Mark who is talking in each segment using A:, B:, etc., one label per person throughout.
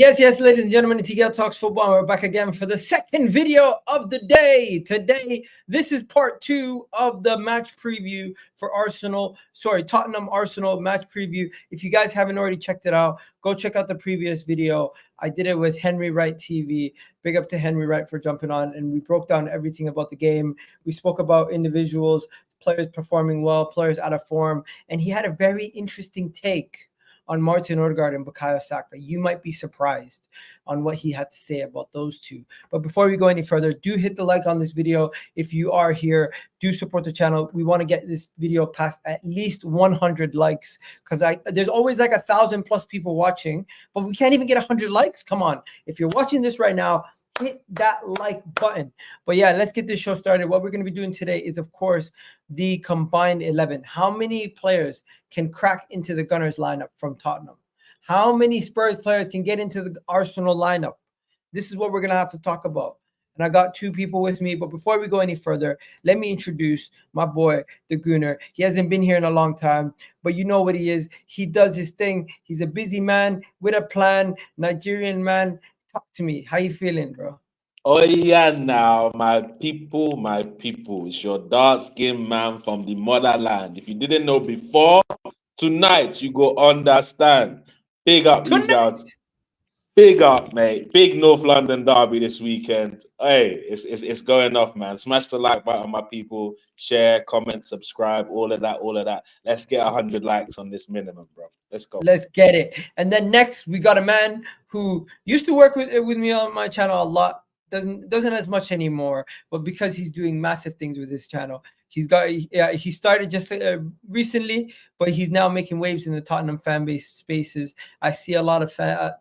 A: Yes, ladies and gentlemen, it's EGL Talks Football. We're back again for the second video of the day. Today, this is part 2 of the match preview for Tottenham Arsenal match preview. If you guys haven't already checked it out, go check out the previous video. I did it with Henry Wright TV. Big up to Henry Wright for jumping on, and we broke down everything about the game. We spoke about individuals, players performing well, players out of form, and he had a very interesting take on Martin Odegaard and Bukayo Saka. You might be surprised on what he had to say about those two. But before we go any further, do hit the like on this video. If you are here, do support the channel. We want to get this video past at least 100 likes because there's always like 1,000+ people watching, but we can't even get 100 likes. Come on. If you're watching this right now, hit that like button. But yeah, let's get this show started. What we're going to be doing today is, of course, the combined 11. How many players can crack into the Gunners lineup from Tottenham? How many Spurs players can get into the Arsenal lineup? This is what we're going to have to talk about. And I got two people with me. But before we go any further, let me introduce my boy, the Gooner. He hasn't been here in a long time, but you know what he is. He does his thing. He's a busy man with a plan, Nigerian man. Talk to me. How you feeling, bro?
B: Oh yeah, now my people, it's your dark-skinned man from the motherland. If you didn't know before, tonight you go understand. Big up, you guys. Big up, mate. Big North London derby this weekend. Hey, it's going off, man. Smash the like button, my people. Share, comment, subscribe, all of that. Let's get 100 likes on this minimum, bro. Let's go.
A: Let's get it. And then next, we got a man who used to work with me on my channel a lot. Doesn't as much anymore, but because he's doing massive things with this channel, he started just recently, but he's now making waves in the Tottenham fan base spaces. I see a lot of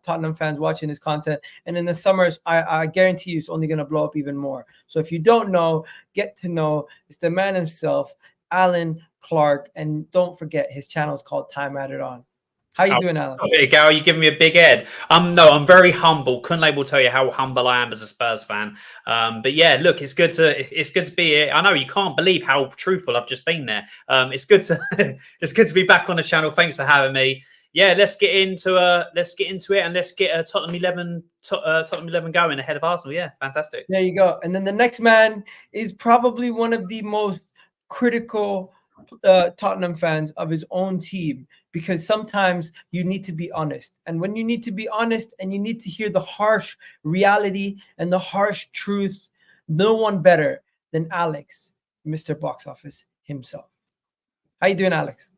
A: Tottenham fans watching his content, and in the summers, I guarantee you, it's only going to blow up even more. So if you don't know, get to know. It's the man himself, Alan Clark, and don't forget his channel is called Time Added On. How you doing, Alan?
C: Hey, Gal, you giving me a big head. No, I'm very humble. Couldn't able to tell you how humble I am as a Spurs fan. But yeah, look, it's good to be here. I know you can't believe how truthful I've just been there. It's good to be back on the channel. Thanks for having me. Yeah, let's get into it and let's get Tottenham 11 going ahead of Arsenal. Yeah, fantastic.
A: There you go. And then the next man is probably one of the most critical Tottenham fans of his own team, because sometimes you need to be honest, and when you need to be honest and you need to hear the harsh reality and the harsh truth, no one better than Alex, Mr. Box Office himself. How you doing, Alex?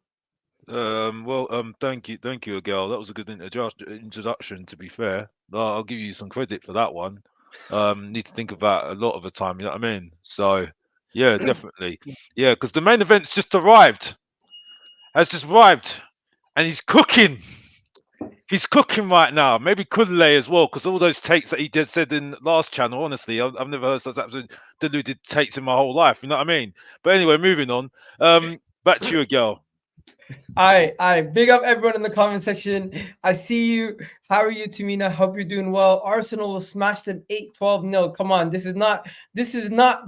D: Thank you, Miguel. That was a good introduction, to be fair. I'll give you some credit for that one. Need to think of that a lot of the time, you know what I mean? So yeah, definitely. Yeah, because the main event's has just arrived, and he's cooking. He's cooking right now. Maybe Kudley as well, because all those takes that he just said in the last channel, honestly, I've never heard such absolute deluded takes in my whole life. You know what I mean? But anyway, moving on. Back to you, girl.
A: All right. Big up everyone in the comment section. I see you. How are you, Tamina? Hope you're doing well. Arsenal will smash them 8-12-0. Come on, this is not the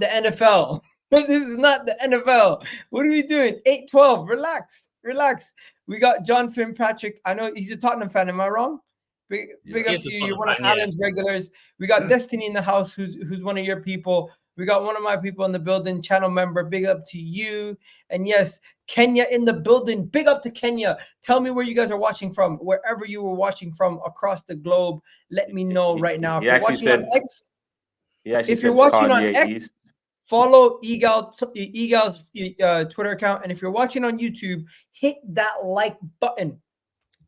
A: NFL. This is not the NFL. What are we doing? 8-12. Relax. We got John Fitzpatrick. I know he's a Tottenham fan. Am I wrong? Big up to you. You're one of Alan's regulars. We got Destiny in the house, who's one of your people. We got one of my people in the building, channel member. Big up to you. And yes, Kenya in the building. Big up to Kenya. Tell me where you guys are watching from. Wherever you were watching from across the globe, let me know right now. If you're watching on X, follow Egal's Twitter account. And if you're watching on YouTube, hit that like button.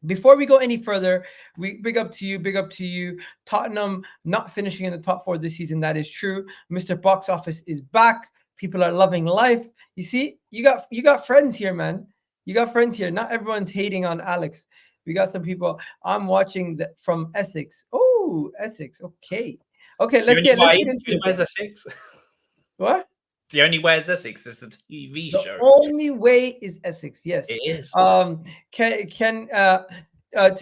A: Before we go any further, big up to you. Tottenham not finishing in the top 4 this season. That is true. Mr. Box Office is back. People are loving life. You see, you got friends here, man. You got friends here. Not everyone's hating on Alex. We got some people. I'm watching from Essex. Oh, Essex. Okay. Let's get into it.
C: Essex?
A: What?
C: The only way is Essex is the TV show.
A: The only way is Essex. Yes,
C: it is.
A: To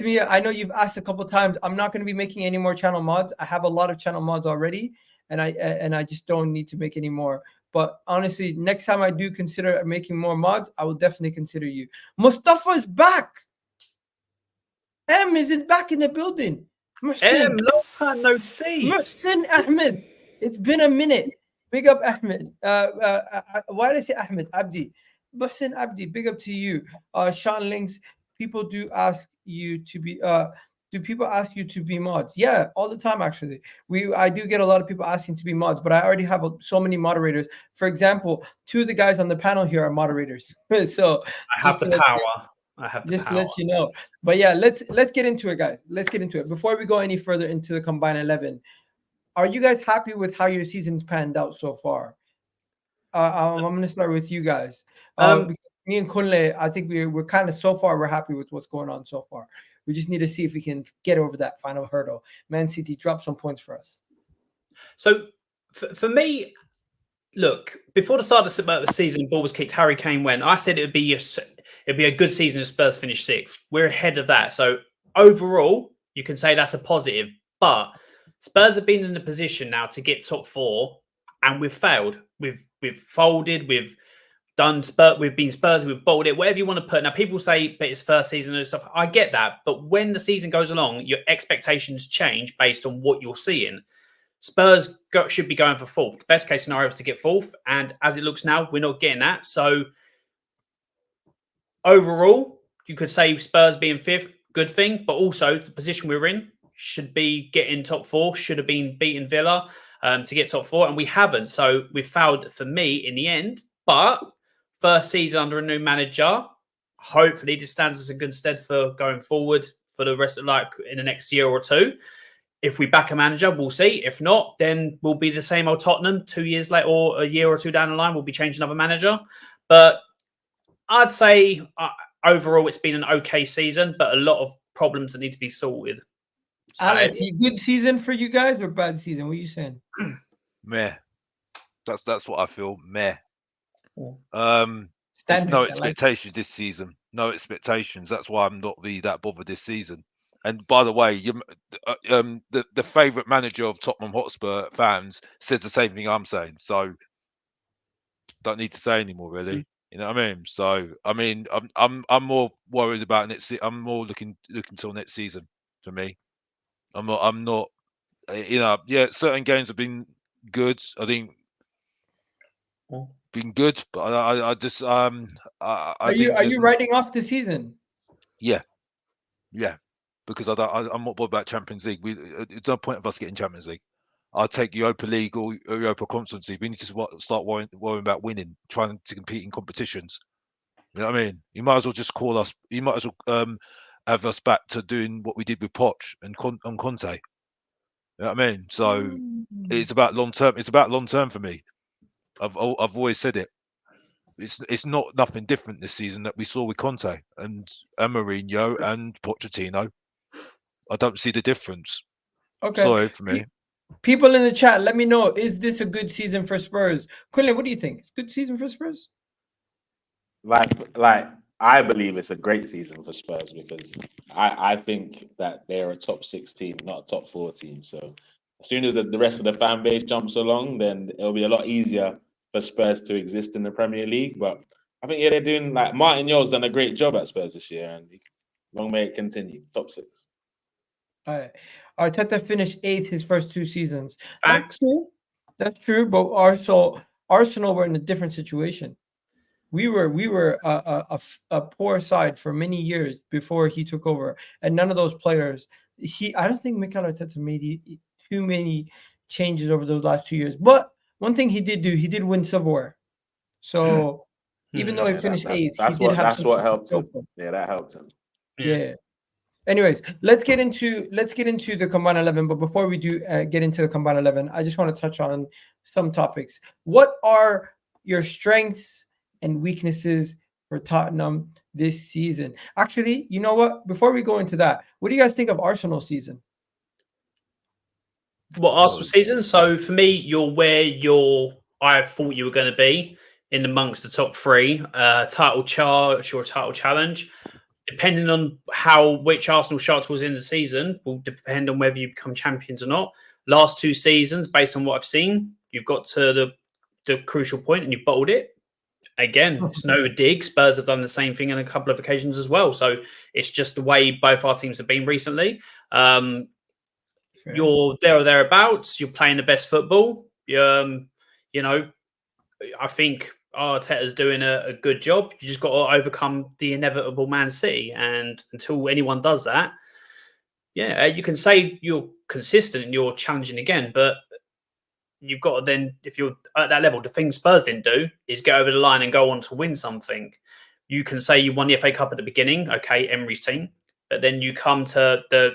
A: me, I know you've asked a couple times. I'm not going to be making any more channel mods. I have a lot of channel mods already, and I just don't need to make any more. But honestly, next time I do consider making more mods, I will definitely consider you. Mustafa is back. M is back in the building. Muhsin,
C: Long time no see.
A: Muhsin Ahmed. It's been a minute. Big up Ahmed. Why did I say Ahmed? Abdi. Muhsin Abdi, big up to you. Sean Links, people do ask you to be do people ask you to be mods? Yeah, all the time actually. I do get a lot of people asking to be mods, but I already have so many moderators. For example, two of the guys on the panel here are moderators. So
C: I have the power. I have the
A: just to
C: power.
A: let you know. But yeah, let's get into it, guys. Let's get into it. Before we go any further into the combined 11, are you guys happy with how your season's panned out so far? I'm going to start with you guys. Because me and Kunle, I think we're kind of so far, we're happy with what's going on so far. We just need to see if we can get over that final hurdle. Man City, drop some points for us.
C: So for me, look, before the start of the season, ball was kicked, Harry Kane went. I said it'd be a good season if Spurs finish 6th. We're ahead of that. So overall, you can say that's a positive. But Spurs have been in a position now to get top 4, and we've failed. We've folded. We've done we've been Spurs. We've bottled it. Whatever you want to put. Now, people say, but it's first season and stuff. I get that. But when the season goes along, your expectations change based on what you're seeing. Spurs should be going for 4th. The best case scenario is to get 4th. And as it looks now, we're not getting that. So overall, you could say Spurs being 5th, good thing. But also the position we're in should be getting top 4, should have been beating Villa to get top 4. And we haven't. So we failed for me in the end. But first season under a new manager, hopefully this stands us in good stead for going forward for the rest of in the next year or two. If we back a manager, we'll see. If not, then we'll be the same old Tottenham 2 years later or a year or two down the line. We'll be changing another manager. But I'd say overall it's been an okay season, but a lot of problems that need to be sorted.
A: Alex, good season for you guys or bad season? What are you saying?
D: Meh. That's what I feel. Meh.
A: Standards,
D: there's no expectations this season. No expectations. That's why I'm not really that bothered this season. And by the way, the favourite manager of Tottenham Hotspur fans says the same thing I'm saying. So don't need to say anymore, really. You know what I mean? So I mean, I'm more worried about next. I'm more looking till next season for me. I'm not. You know, yeah, certain games have been good. I think been good, but I just
A: Are you writing off the season?
D: Yeah. Because I'm not bothered about Champions League. It's no point of us getting Champions League. I'll take Europa League or Europa Conference League. We need to start worrying about winning, trying to compete in competitions. You know what I mean? You might as well just call us. You might as well have us back to doing what we did with Poch and Conte. You know what I mean? So it's about long term. It's about long term for me. I've always said it. It's not nothing different this season that we saw with Conte and Mourinho and Pochettino. I don't see the difference.
A: Okay.
D: Sorry for me.
A: People in the chat, let me know. Is this a good season for Spurs? Quinlan, what do you think? It's a good season for Spurs?
B: Like I believe it's a great season for Spurs because I think that they're a top 6 team, not a top 4 team. So as soon as the rest of the fan base jumps along, then it'll be a lot easier for Spurs to exist in the Premier League. But I think they're doing Martin Yo's done a great job at Spurs this year, and long may it continue. Top 6.
A: All right. Arteta finished 8th his first 2 seasons.
C: Facts.
A: That's true, but also Arsenal were in a different situation. We were a poor side for many years before he took over, and none of those players. I don't think Mikel Arteta made too many changes over those last 2 years. But one thing he did do, he did win silverware. So even though he finished 8th,
B: that's what helped him. Yeah, that helped him.
A: Yeah. Anyways, let's get into the combined 11. But before we do get into the combined 11, I just want to touch on some topics. What are your strengths and weaknesses for Tottenham this season? Actually, you know what? Before we go into that, what do you guys think of Arsenal's season?
C: What Arsenal season? So for me, you're where I thought you were going to be in amongst the top 3. Title charge or title challenge. Depending on which Arsenal shots was in the season, will depend on whether you become champions or not. Last 2 seasons, based on what I've seen, you've got to the crucial point and you've bottled it. Again, it's no dig. Spurs have done the same thing on a couple of occasions as well. So it's just the way both our teams have been recently.
A: Fair.
C: You're there or thereabouts. You're playing the best football. You know, I think Arteta's doing a good job. You just got to overcome the inevitable Man City, and until anyone does that, yeah, you can say you're consistent and you're challenging again, but you've got to then, if you're at that level, the thing Spurs didn't do is get over the line and go on to win something. You can say you won the FA Cup at the beginning, okay, Emery's team, but then you come to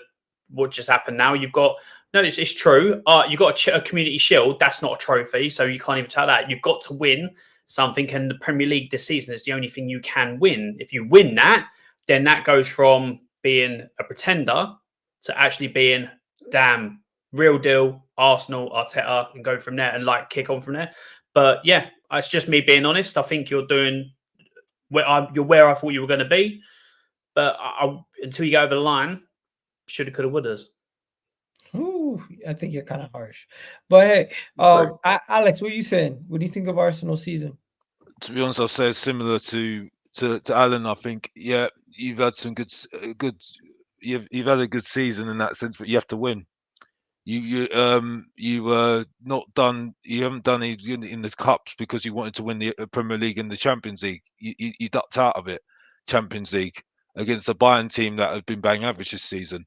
C: what just happened now. You've got it's true. You've got a Community Shield. That's not a trophy, so you can't even tell that. You've got to win something, and the Premier League this season is the only thing you can win. If you win that, then that goes from being a pretender to actually being damn real deal Arsenal, Arteta, and go from there and kick on from there. But yeah, it's just me being honest. I think you're doing you're where I thought you were going to be, but until you go over the line, shoulda, coulda, wouldas.
A: Ooh, I think you're kind of harsh. But hey, Alex, what are you saying? What do you think of Arsenal season?
D: To be honest, I'll say it's similar to Alan. I think you've had some good. You've had a good season in that sense, but you have to win. You haven't done it in the cups because you wanted to win the Premier League and the Champions League. You ducked out of it, Champions League, against the Bayern team that have been bang average this season.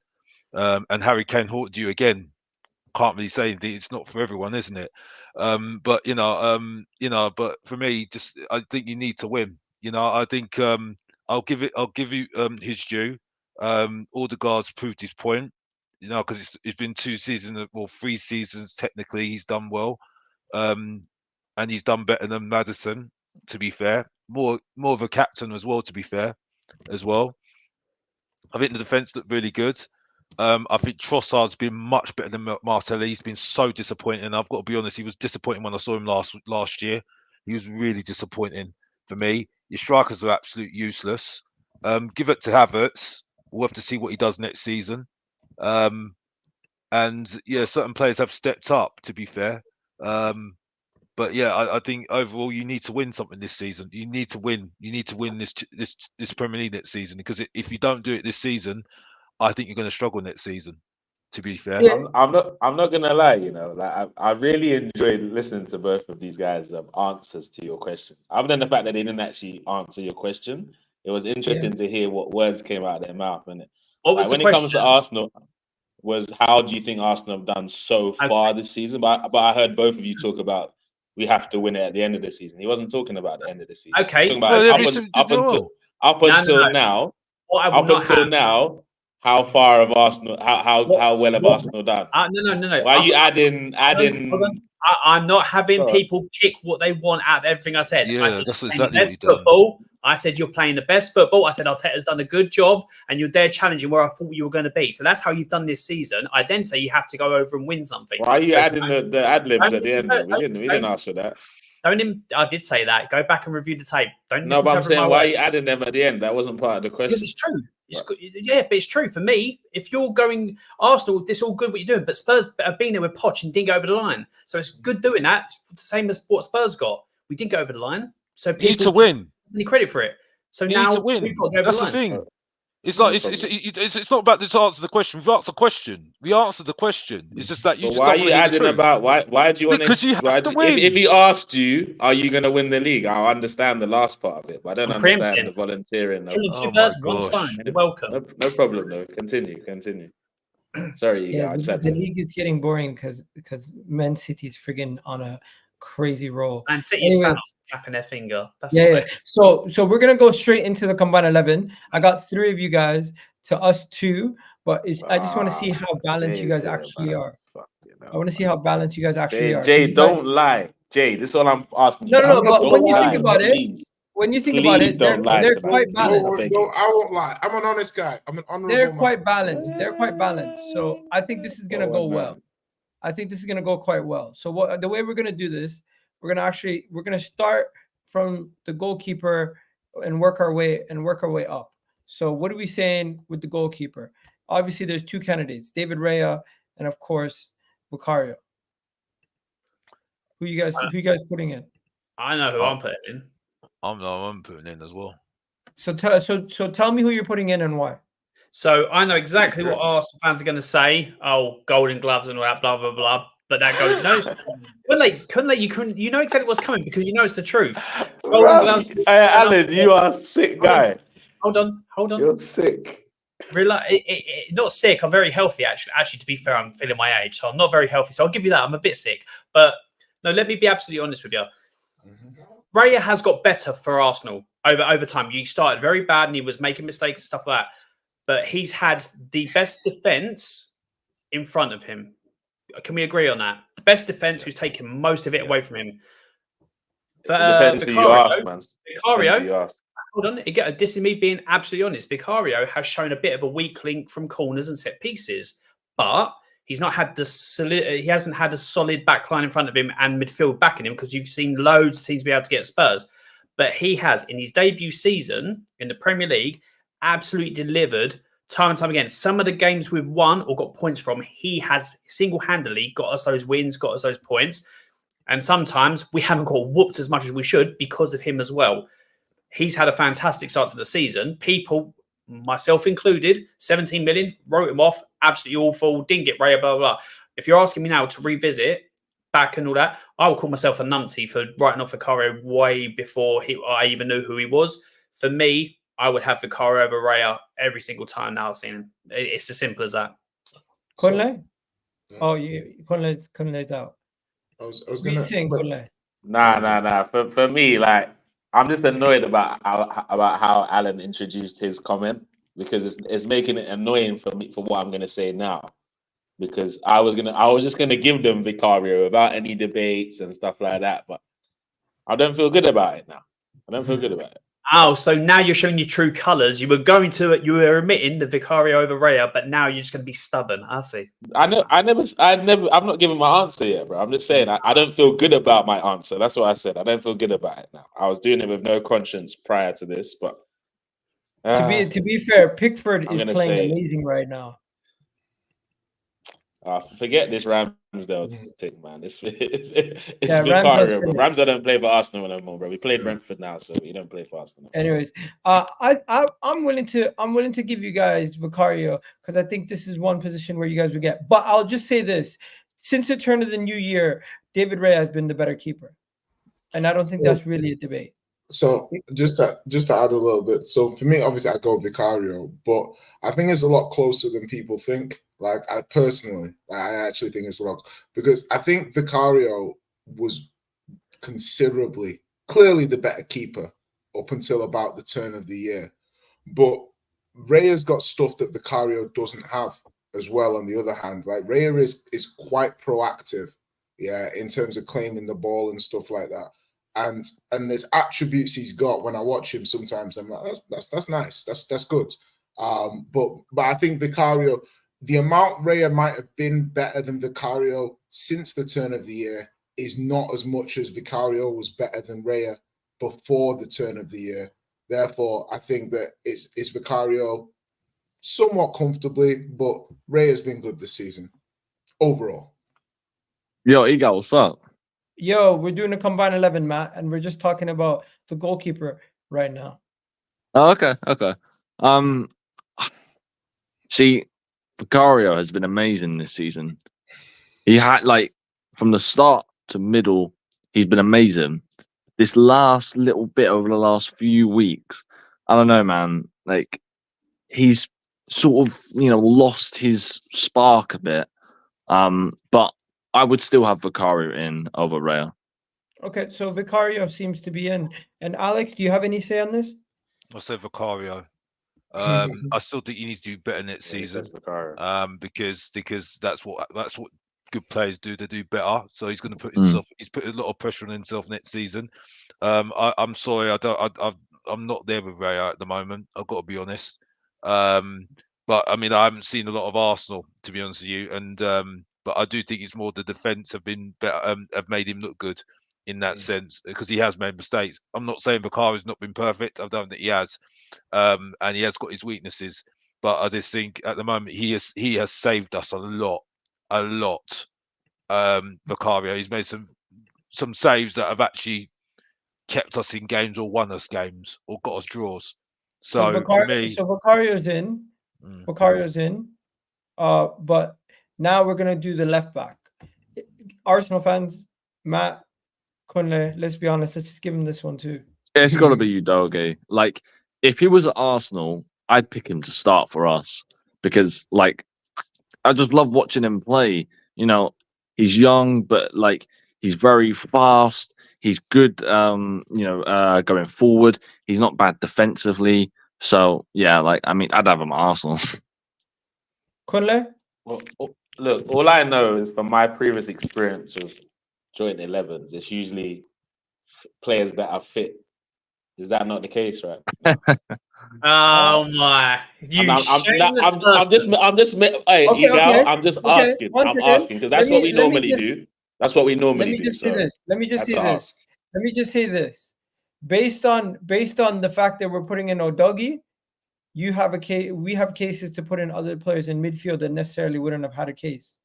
D: And Harry Kane haunted you again. Can't really say it's not for everyone, isn't it? But but for me, I think you need to win. I think I'll give you his due. Odegaard's proved his point. Because it's been 2 seasons, 3 seasons technically. He's done well, and he's done better than Maddison. To be fair, more of a captain as well. To be fair, as well. I think the defense looked really good. I think Trossard's been much better than Martinelli. He's been so disappointing. I've got to be honest. He was disappointing when I saw him last year. He was really disappointing for me. Your strikers are absolute useless. Give it to Havertz. We'll have to see what he does next season. And yeah, certain players have stepped up. To be fair, but yeah, I think overall you need to win something this season. You need to win. You need to win this Premier League next season, because if you don't do it this season, I think you're going to struggle next season. To be fair,
B: I'm not gonna lie. I really enjoyed listening to both of these guys' answers to your question. Other than the fact that they didn't actually answer your question, it was interesting to hear what words came out of their mouth. And
C: what was
B: when it comes to Arsenal, was how do you think Arsenal have done so far this season? But I heard both of you talk about we have to win it at the end of the season. He wasn't talking about the end of the season.
C: Okay,
B: up until now. How far have Arsenal? How well have Arsenal done?
C: No.
B: Why are you adding?
C: I'm not having people pick what they want out of everything I said.
D: Yeah,
C: I said
D: that's exactly
C: what you've done. Football. I said you're playing the best football. I said Arteta's done a good job, and you're there challenging where I thought you were going to be. So that's how you've done this season. I then say you have to go over and win something.
B: Why are you adding the ad libs at the end? We didn't ask for that.
C: I did say that. Go back and review the tape.
B: But I'm saying, why are you adding them at the end? That wasn't part of the question.
C: Because it's true. But it's true for me. If you're going Arsenal, this all good what you're doing, but Spurs have been there with Poch and didn't go over the line. So it's good doing that. It's the same as what Spurs got. We didn't go over the line. So people
D: need to win.
C: Any credit for it. So
D: you
C: now
D: need to win.
C: We've got to go over
D: That's
C: the
D: the
C: line.
D: thing. It's like it's not about to answer the question. We've asked the question. We answered the question. It's just that you just
B: why are you adding about why do you want
D: because you have to win.
B: If he asked you, are you going to win the league? I understand the last part of it, but I don't understand the volunteering.
C: Killing 2 birds with 1 stone. You're welcome.
B: No problem though. Continue. Sorry,
A: the league is getting boring because Man City's friggin' on a crazy roll.
C: And City's fans tapping their finger. That's
A: So we're gonna go straight into the combined 11. I got 3 of you guys to us 2, but I just want to see how balanced you guys actually are. I want to see how balanced you guys actually are.
B: Jay, don't lie. Jay, this is all I'm asking.
A: No. But when you think about it, they're quite balanced.
E: No, I won't lie. I'm an honest guy. I'm an honorable.
A: They're quite balanced. So I think this is gonna go well. I think this is going to go quite well. So the way we're going to do this, we're going to start from the goalkeeper and work our way up. So what are we saying with the goalkeeper? Obviously, there's 2 candidates, David Raya and of course Bukayo. Who you guys putting in?
C: I know who I'm putting in.
D: I'm putting in as well.
A: So tell me who you're putting in and why.
C: So I know exactly what Arsenal fans are going to say. Oh, golden gloves and all that, blah blah blah. But that goes no. Couldn't they? You know exactly what's coming because you know it's the truth. Golden gloves.
B: Alan, you are a sick guy.
C: Hold on.
B: You're sick.
C: Not sick. I'm very healthy, actually. Actually, to be fair, I'm feeling my age, so I'm not very healthy. So I'll give you that. I'm a bit sick, but no. Let me be absolutely honest with you. Raya has got better for Arsenal over time. He started very bad, and he was making mistakes and stuff like that. But he's had the best defense in front of him. Can we agree on that? The best defense who's taken most of it away from him.
B: Depends who you ask, man.
C: Vicario, hold on. This is me being absolutely honest. Vicario has shown a bit of a weak link from corners and set pieces, but he's not had he hasn't had a solid backline in front of him and midfield backing him because you've seen loads of teams be able to get Spurs. But he has, in his debut season in the Premier League, absolutely delivered time and time again. Some of the games we've won or got points from, he has single-handedly got us those wins, got us those points. And sometimes we haven't got whooped as much as we should because of him as well. He's had a fantastic start to the season. People, myself included, 17 million, wrote him off, absolutely awful, didn't get Raya, blah, blah, blah. If you're asking me now to revisit back and all that, I will call myself a numpty for writing off Vicario way before I even knew who he was. For me, I would have Vicario over Raya every single time now I've seen him. It's as simple as that.
A: Conley? Conley's out.
E: I was gonna.
B: Nah. For me, like, I'm just annoyed about how Alan introduced his comment because it's making it annoying for me for what I'm gonna say now. Because I was just gonna give them Vicario without any debates and stuff like that, but I don't feel good about it now. I don't feel good about it.
C: Oh, so now you're showing your true colours. You were admitting the Vicario over Raya, but now you're just going to be stubborn. I see.
B: I'm not giving my answer yet, bro. I'm just saying I don't feel good about my answer. That's what I said. I don't feel good about it now. I was doing it with no conscience prior to this, but
A: to be fair, Pickford is playing amazing right now.
B: Forget this Ramsdale thing, man. It's Vicario, bro. Ramsdale don't play for Arsenal anymore, bro. We played Brentford now, so we don't play for Arsenal.
A: Anyways, I'm willing to give you guys Vicario because I think this is one position where you guys will get. But I'll just say this: since the turn of the new year, David Raya has been the better keeper, and I don't think that's really a debate.
E: So just to add a little bit. So for me, obviously, I go Vicario, but I think it's a lot closer than people think. Like I actually think it's a lot because I think Vicario was clearly the better keeper up until about the turn of the year. But Raya's got stuff that Vicario doesn't have as well. On the other hand, like Raya is quite proactive, in terms of claiming the ball and stuff like that. And there's attributes he's got. When I watch him, sometimes I'm like, that's nice, that's good. But I think Vicario, the amount Raya might have been better than Vicario since the turn of the year is not as much as Vicario was better than Raya before the turn of the year. Therefore, I think that it's Vicario somewhat comfortably, but Raya's been good this season overall.
F: Yo, Ego, what's up?
A: Yo, we're doing a combined 11, Matt, and we're just talking about the goalkeeper right now.
F: Oh, okay. See, Vicario has been amazing this season. He had, like, from the start to middle, he's been amazing. This last little bit over the last few weeks, I don't know, man. Like, he's sort of, lost his spark a bit. But I would still have Vicario in over Raya.
A: Okay, so Vicario seems to be in. And Alex, do you have any say on this?
D: I say Vicario. I still think he needs to do better next season. Because that's what good players do. They do better. So he's going to put himself. He's put a lot of pressure on himself next season. I'm sorry. I'm not there with Raya at the moment. I've got to be honest. But I mean, I haven't seen a lot of Arsenal, to be honest with you. And but I do think it's more the defense have been better, have made him look good in that sense because he has made mistakes. I'm not saying Vicario's not been perfect. I don't think he has, and he has got his weaknesses. But I just think at the moment he has saved us a lot. Vicario, he's made some saves that have actually kept us in games or won us games or got us draws. So for me,
A: Vicario's in. Bukario's in. But now we're gonna do the left back. Arsenal fans, Matt, Kunle, let's be honest, let's just give him this one too.
F: It's got to be Udogie. Like, if he was at Arsenal, I'd pick him to start for us because, like, I just love watching him play. You know, he's young, but like he's very fast. He's good. Going forward, he's not bad defensively. So yeah, like I mean, I'd have him at Arsenal.
A: Kunle?
B: Well, look, all I know is from my previous experience of joint 11s, it's usually players that are fit. Is that not the case, right?
C: Oh my! You
B: I'm just, hey,
A: Okay,
B: Egal,
A: okay,
B: I'm just
A: okay,
B: asking.
A: one
B: I'm
A: second.
B: asking because that's
A: Let
B: what
A: me-
B: we
A: let me
B: normally
A: just-
B: do. That's what we normally
A: Let me
B: do.
A: just say this. Let me just
B: that's
A: say
B: a
A: this.
B: ask.
A: Let me just say this. Based on the fact that we're putting in Udogie, you have a case. We have cases to put in other players in midfield that necessarily wouldn't have had a case.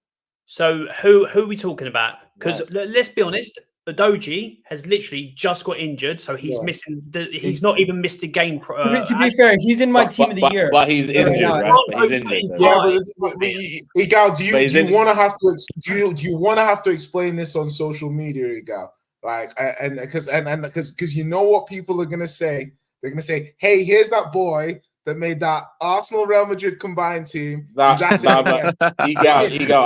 C: So who are we talking about? Because
B: Right.
C: let's be honest, Udogie has literally just got injured, so he's
E: Yeah.
C: missing. He's not even missed a game.
A: To be fair, he's in my team of the year.
B: But he's
A: Right
B: injured,
A: now.
B: right? But he's injured. though.
E: Yeah,
C: Fine.
E: but Igal, do
B: But he's
E: you
B: in-
E: want to have to do you want to have to explain this on social media, Igal? Like, and because you know what people are gonna say. They're gonna say, "Hey, here's that boy that made that Arsenal Real Madrid combined team.
B: Nah,
E: He's at it
B: nah,
E: again."
B: but Egal,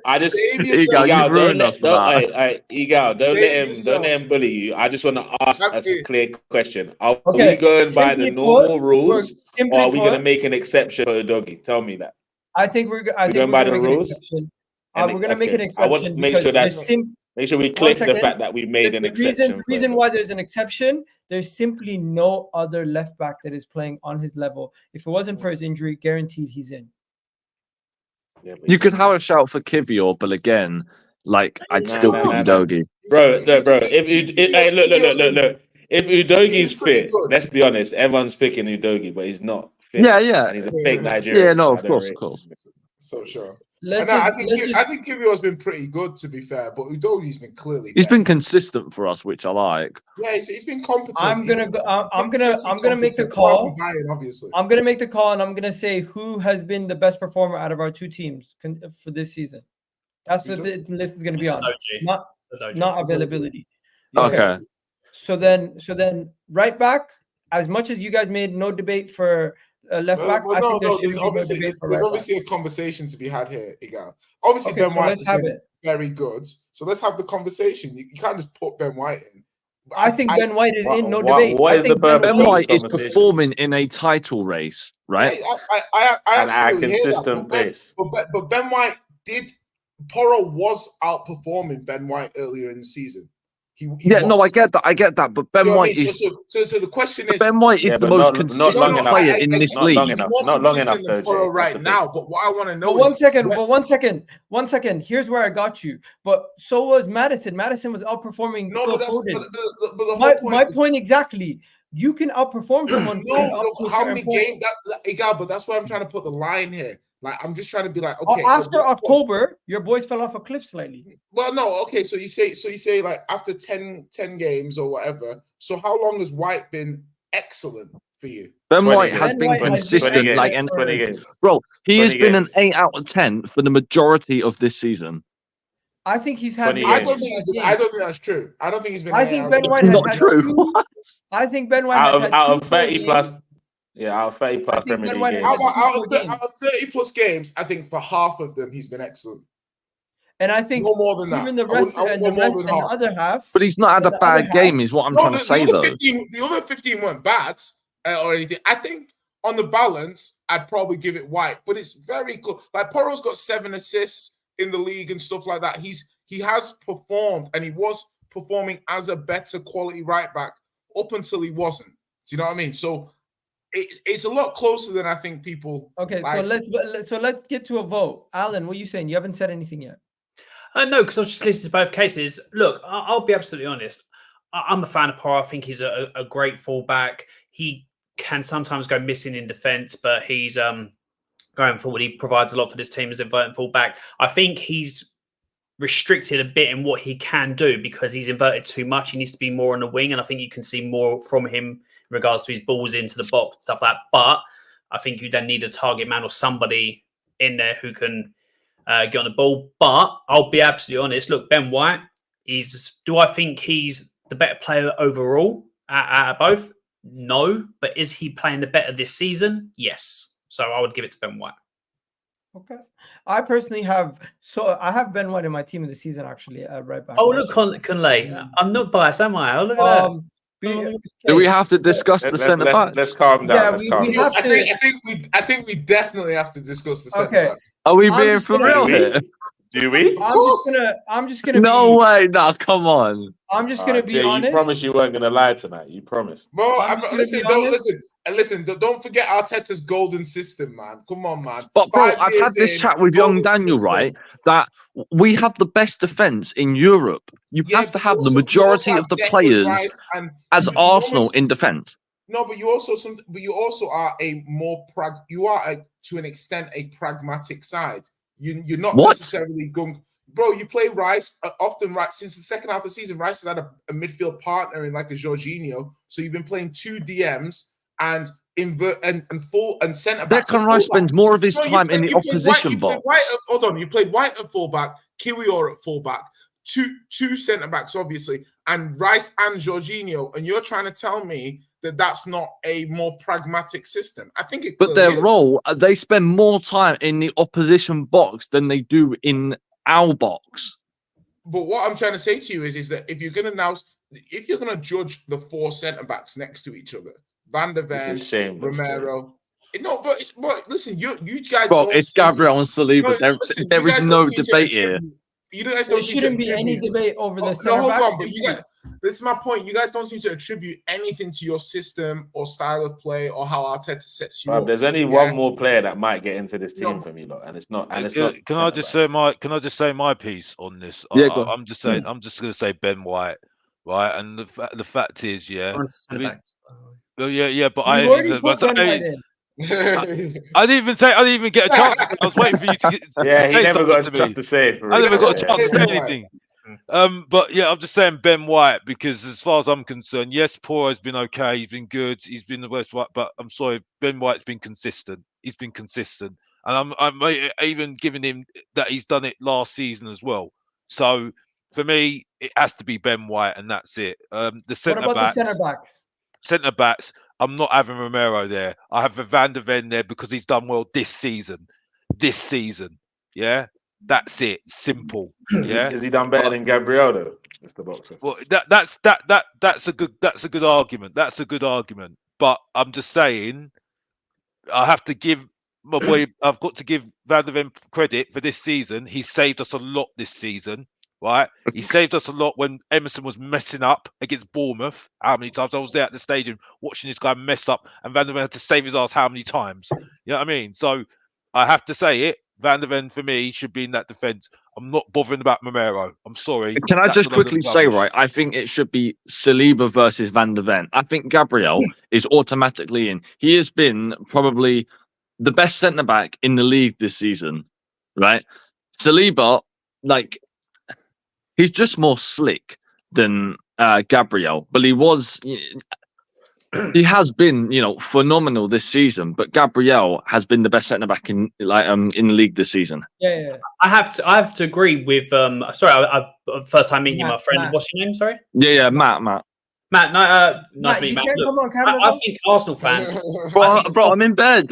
B: I just
E: Save
F: Egal,
E: yourself.
F: you
B: Egal, don't
F: ruined us
B: let,
F: for
B: don't,
F: that.
B: hey, Egal, don't
E: Save
B: let him bully you. I just want to ask
E: Okay.
B: a clear question: Are
A: Okay,
B: we going by the
A: simply
B: normal
A: put,
B: rules,
A: simply
B: or are we going to
A: put,
B: make an exception for Udogie? Tell me that.
A: I think we're
B: We're going
A: going
B: by
A: to
B: the
A: make an
B: rules?
A: exception.
B: And
A: We're going to make an
B: okay, I want to
A: exception
B: make sure
A: because
B: make sure we
A: One
B: click the
A: second.
B: fact that we made an
A: the
B: exception.
A: reason why there's an exception, there's simply no other left back that is playing on his level. If it wasn't for his injury, guaranteed he's in.
F: You could have a shout for Kivior, but again, like I'd still pick Udogie.
B: Bro. Hey, look. If Udogie's
E: He's pretty
B: fit,
E: good.
B: let's be honest, everyone's picking Udogie, but he's not fit.
F: Yeah, yeah,
B: And he's a fake Nigerian.
F: yeah. No,
B: so
F: of
B: I don't
F: course,
B: rate
F: of course.
E: So sure.
A: Let's
E: I
A: just
E: think Kivio's been pretty good, to be fair, but Udogie's been clearly
F: He's
E: better.
F: been consistent for us, which I like.
E: Yeah, he's been competent.
A: I'm
E: He's
A: gonna
E: been
A: go. I'm
E: pretty
A: gonna make the
E: competent, apart
A: call.
E: from Bayern, obviously.
A: I'm gonna make the call, and I'm gonna say who has been the best performer out of our two teams for this season. That's what the list is gonna be on, not availability.
E: Yeah.
F: Okay.
A: So then, right back. As much as you guys made no debate for left back, I think there
E: there's
A: should be no
E: obviously
A: debate for
E: there's
A: right
E: obviously a conversation to be had here, Igal. Obviously,
A: Okay,
E: Ben
A: so
E: White
A: let's
E: has
A: have
E: been
A: it.
E: very good. So let's have the conversation. You can't just put Ben White in. But
A: I think Ben White is in, no debate.
B: what
A: I
B: is
A: think
B: the purpose
F: Ben
B: of
F: White
B: this
F: is
B: conversation?
F: performing in a title race, right?
E: I
B: And at a
E: absolutely hear that.
B: consistent pace.
E: But Ben White did. Porro was outperforming Ben White earlier in the season. He
F: Yeah, no,
E: was.
F: I get that. But Ben
E: You know what I
F: White
E: mean?
F: is
E: So the question is,
F: Ben White is
B: Yeah,
F: the
B: but
F: most
B: not
F: consistent
B: long enough.
F: player in this
B: Not
F: league.
B: long
E: he's
B: enough.
E: more
B: Not long
E: consistent
B: enough,
E: than
B: though,
E: Porro
B: Jay. That's
E: right
B: the thing.
E: now. But what I want to know
A: But
E: is
A: one second. Here's where I got you. But so was Madison. Madison was outperforming.
E: No,
A: Phil
E: but that's
A: Foden.
E: but the whole
A: my
E: point.
A: point exactly. You can outperform someone.
E: How many games? Egal, but that's why I'm trying to put the line here. Like I'm just trying to be like, okay.
A: After October, your boys fell off a cliff slightly.
E: Well, no, okay. So you say like after 10 games or whatever. So how long has White been excellent for you?
F: Ben
B: 20
F: White
B: games.
F: has
A: Ben
F: been
A: White has been
F: consistent,
B: games.
F: like an
B: 20 games.
F: bro. He
B: 20
F: has been an
B: games.
F: 8 out of 10 for the majority of this season.
A: I think he's had.
B: 20
E: I
B: games.
E: don't think he's been. I don't think that's true. I don't think he's been.
A: I think Ben White has
F: Not
A: had
F: true.
A: two. I think Ben White has had
B: Out
A: two
B: of 30
A: games.
B: plus. Yeah, out of 30 plus
A: think
B: Premier
A: Ben
B: League
A: White
B: games.
A: has
E: Out of 30 plus games, I think for half of them he's been excellent.
A: And I think
E: No more than that.
A: even the
E: I wouldn't-
A: rest
E: I
A: and
E: wouldn't
A: the
E: go
A: rest
E: more
A: and
E: than
A: the
E: half.
A: other half.
F: But he's not had a
A: The other
F: bad game, is what I'm trying to say,
E: the
F: though.
E: other 15 weren't bad or anything. I think on the balance, I'd probably give it White, but it's very cool. Like Porro's got 7 assists in the league and stuff like that. He has performed, and he was performing as a better quality right back up until he wasn't. Do you know what I mean? So it's a lot closer than I think people.
A: Okay,
E: like.
A: so let's get to a vote. Alan, what are you saying? You haven't said anything yet.
C: No, because I was just listening to both cases. Look, I'll be absolutely honest. I'm a fan of Porro. I think he's a great fullback. He can sometimes go missing in defence, but he's going forward. He provides a lot for this team as a inverted fullback. I think he's restricted a bit in what he can do because he's inverted too much. He needs to be more on the wing, and I think you can see more from him in regards to his balls into the box and stuff like that. But I think you then need a target man or somebody in there who can get on the ball. But I'll be absolutely honest. Look, Ben White, do I think he's the better player overall out of both? No. But is he playing the better this season? Yes. So I would give it to Ben White.
A: Okay. I personally have Ben White in my team of the season, actually, right back.
C: Oh, look, Conley. I'm not biased, am I? Oh, look at that.
F: Do we have to discuss the centre back?
B: Let's calm down.
A: Yeah, we have to.
E: I think we definitely have to discuss the centre
A: Okay.
E: backs.
F: Are we being for real here?
B: Do we?
A: I'm just gonna.
F: No way! No, come on.
A: I'm just gonna be honest.
B: You promised you weren't gonna lie tonight. You promised.
E: Bro, don't forget Arteta's golden system, man. Come on, man.
F: But bro, I've had this chat with young Daniel, right? That we have the best defense in Europe. You have to have the majority of the players as Arsenal in defense.
E: No, but you also are to an extent a pragmatic side. You're not necessarily going. Bro, you play Rice often. Right since the second half of the season, Rice has had a midfield partner in like a Jorginho. So you've been playing 2 DMs and invert and full and centre back.
F: Declan Rice spends more of his time in the opposition box.
E: Hold on, you played White at fullback, Kiwior at fullback, two centre backs obviously, and Rice and Jorginho, and you're trying to tell me that that's not a more pragmatic system. I think it.
F: But their role, they spend more time in the opposition box than they do in our box.
E: But what I'm trying to say to you is that if you're gonna judge the 4 centre backs next to each other, Van der Ven, Romero. No, but listen, you guys.
F: Bro, it's Gabriel and Saliba. There is no debate here.
E: You guys
A: there shouldn't be any debate over this.
E: No, hold on, but this is my point. You guys don't seem to attribute anything to your system or style of play or how Arteta sets you up.
B: There's only one more player that might get into this team for me, and it's not.
D: Can I just say my piece on this?
F: Yeah,
D: I'm just saying. I'm just going to say Ben White, right? And the fact is, yeah. But I didn't even get a chance. I was waiting for you to say
B: he never got a
D: chance
B: to say.
D: I never got a chance to say anything. But yeah, I'm just saying Ben White because as far as I'm concerned, yes, Poro's been okay. He's been good. He's been the worst. But I'm sorry, Ben White's been consistent. He's been consistent, and I'm even giving him that he's done it last season as well. So for me, it has to be Ben White, and that's it. The centre backs. Centre backs. I'm not having Romero there. I have Van der Ven there because he's done well this season. Yeah, that's it. Simple. Yeah.
B: Has he done better than Gabriel though? That's the boxer.
D: Well, that's a good argument. That's a good argument. But I'm just saying, I have to give my boy. I've got to give Van der Ven credit for this season. He saved us a lot this season. Right, he saved us a lot when Emerson was messing up against Bournemouth. How many times I was there at the stadium watching this guy mess up, and Van der Ven had to save his ass how many times? You know what I mean? So I have to say it. Van der Ven for me should be in that defense. I'm not bothering about Romero. I'm sorry.
F: Can I just quickly say, right? I think it should be Saliba versus Van der Ven. I think Gabriel is automatically in. He has been probably the best centre back in the league this season, right? Saliba, like. He's just more slick than Gabriel, but he has been, phenomenal this season. But Gabriel has been the best centre back in the league this season.
A: Yeah.
C: I have to agree with. Sorry, I first time meeting you, my friend.
A: Matt.
C: What's your name? Sorry.
F: Yeah, Matt.
C: Matt, nice to meet you, Matt.
A: Look,
C: Come on
A: camera,
C: I think Arsenal fans.
F: Bro, I'm in bed.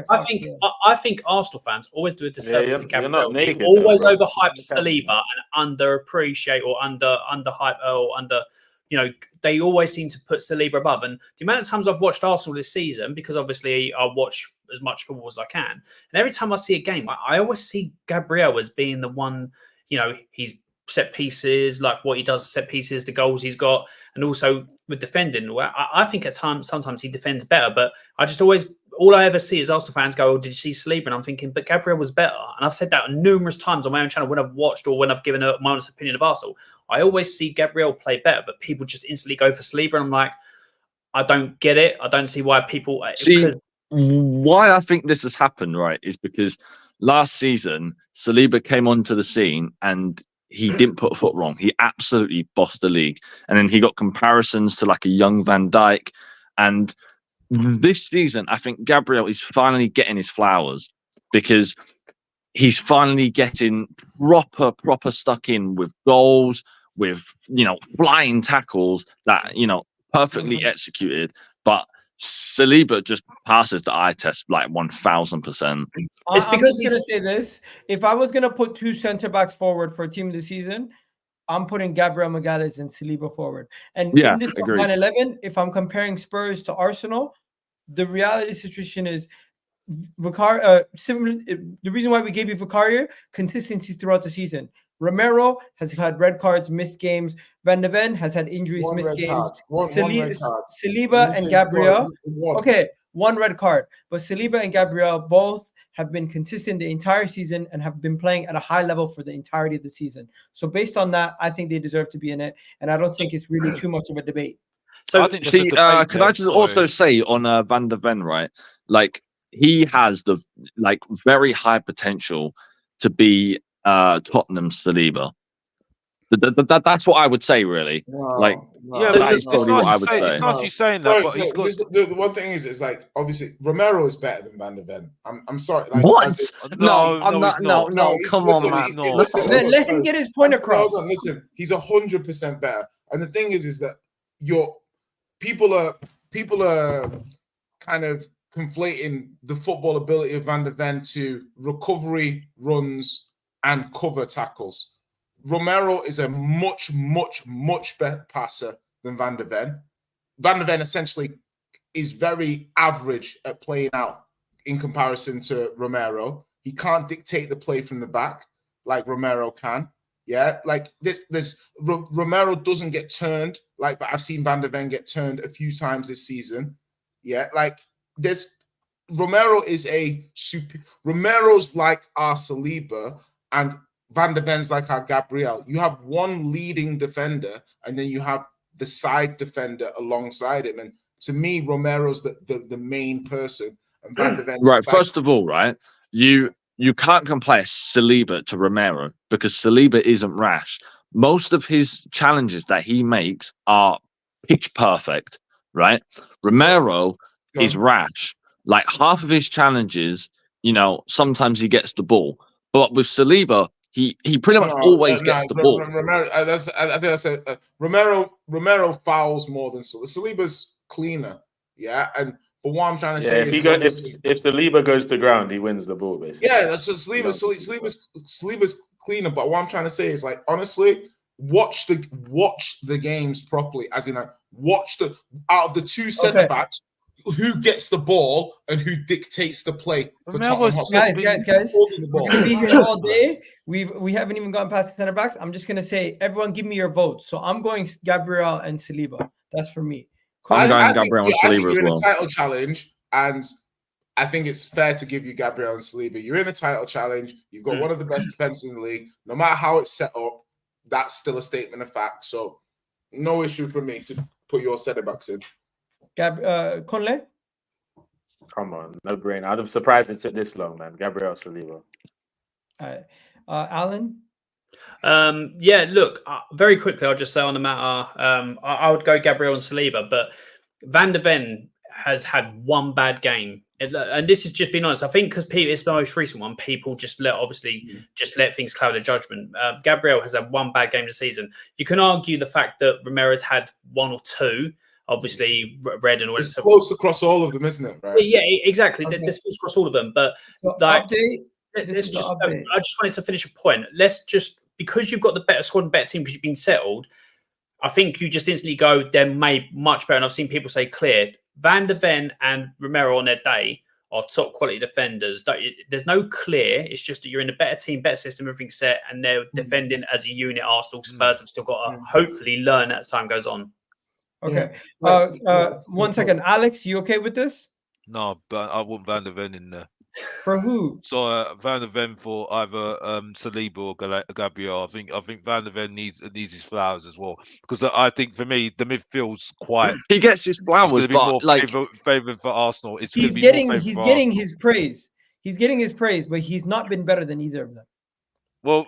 C: I think Arsenal fans always do a disservice to Gabriel.
B: Naked,
C: always overhype Saliba and underappreciate or underhype or they always seem to put Saliba above. And the amount of times I've watched Arsenal this season, because obviously I watch as much football as I can, and every time I see a game, I always see Gabriel as being the one. He's set pieces, like what he does, set pieces, the goals he's got, and also with defending. I think at times, sometimes he defends better, but I just all I ever see is Arsenal fans go, "Oh, did you see Saliba?" And I'm thinking, but Gabriel was better. And I've said that numerous times on my own channel when I've watched or when I've given my honest opinion of Arsenal. I always see Gabriel play better, but people just instantly go for Saliba, and I'm like, I don't get it. I don't see why people
F: why I think this has happened, right, is because last season Saliba came onto the scene and he didn't put a foot wrong. He absolutely bossed the league. And then he got comparisons to like a young Van Dijk. And this season, I think Gabriel is finally getting his flowers because he's finally getting proper stuck in with goals, with flying tackles that perfectly executed. But Saliba just passes the eye test like 1000%.
C: It's
A: I'm
C: because
A: just gonna say this: if I was gonna put two center backs forward for a team of the season, I'm putting Gabriel Magalhaes and Saliba forward. And
F: Yeah,
A: in this
F: agreed.
A: line 11, if I'm comparing Spurs to Arsenal, the reality situation is similar. The reason why we gave you Vicario, consistency throughout the season. Romero has had red cards, missed games. Van de Ven has had injuries,
E: One
A: missed
E: red
A: games.
E: card. One red card.
A: Saliba and Gabriel. Okay, one red card. But Saliba and Gabriel both have been consistent the entire season and have been playing at a high level for the entirety of the season. So based on that, I think they deserve to be in it. And I don't think it's really too much of a debate.
C: so.
D: I think there's a debate
F: can
D: there,
F: I just
D: sorry.
F: also say on Van de Ven, right? Like he has the very high potential to be Tottenham Saliba. That's what I would say, really.
E: Yeah,
F: that's probably what I would say.
D: It's not you saying that, but
E: so
D: he's got.
E: the one thing is like obviously Romero is better than Van de Ven. I'm sorry. Like,
F: What?
E: as
F: No,
D: he's not.
F: Come
E: listen,
F: on, man.
E: he's-
D: No.
E: listen,
A: Let him
E: sorry.
A: get his point across.
E: Hold on, listen. He's 100% better. And the thing is that people are kind of conflating the football ability of Van de Ven to recovery runs and cover tackles. Romero is a much better passer than Van de Ven. Van de Ven essentially is very average at playing out in comparison to Romero. He can't dictate the play from the back like Romero can. Yeah, like Romero doesn't get turned but I've seen Van de Ven get turned a few times this season. Yeah, like Romero's like our Saliba and Van de Ven's like our Gabriel. You have one leading defender and then you have the side defender alongside him. And to me, Romero's the main person and Van de Ven's
F: right. First of all, right, you can't compare Saliba to Romero because Saliba isn't rash. Most of his challenges that he makes are pitch perfect, right? Romero is rash. Like half of his challenges, sometimes he gets the ball. But with Saliba, he pretty much always gets the ball.
E: Romero, I think I said Romero fouls more than Saliba's cleaner. Yeah, but what I'm trying to say
B: if
E: is
B: if Saliba goes to ground, he wins the ball basically.
E: Yeah, that's what Saliba's cleaner. But what I'm trying to say is like honestly, watch the games properly, as in like watch out of the two centre backs. Who gets the ball and who dictates the play for Tottenham Hotspur?
A: Guys, we're gonna be here all day. We haven't even gone past the center backs. I'm just gonna say, everyone, give me your votes. So I'm going Gabriel and Saliba. That's for me.
F: I'm going Gabriel and Saliba as well.
E: I think you're in a title challenge, and I think it's fair to give you Gabriel and Saliba. You're in a title challenge. You've got one of the best defenses in the league. No matter how it's set up, that's still a statement of fact. So no issue for me to put your center backs in.
A: Conley?
B: Come on, no brainer. I'm surprised it took this long, man. Gabriel Saliba.
A: All right. Alan?
C: Yeah, look, very quickly, I'll just say on the matter, I would go Gabriel and Saliba, but Van de Ven has had one bad game. And this is just being honest. I think because it's the most recent one, people just let things cloud their judgment. Gabriel has had one bad game this season. You can argue the fact that Romero's had one or two, obviously red and all.
E: It's close across all of them, isn't it? Right?
C: Yeah, exactly.
A: Okay.
C: This is across all of them. But
A: update.
C: I just wanted to finish a point. Let's just, because you've got the better squad and better team because you've been settled, I think you just instantly go, they're made much better. And I've seen people say clear. Van de Ven and Romero on their day are top quality defenders. There's no clear. It's just that you're in a better team, better system, everything's set, and they're defending as a unit. Arsenal, Spurs have still got to hopefully learn as time goes on.
A: Okay. 1 second. Alex, you okay with this?
D: No, but I want Van de Ven in there.
A: For who?
D: So Van de Ven for either Saliba or Gabriel. I think Van de Ven needs his flowers as well, because I think for me the midfield's quite.
F: He gets his flowers, but like
D: favoured for Arsenal.
A: He's getting his praise. He's getting his praise, but he's not been better than either of them.
D: Well,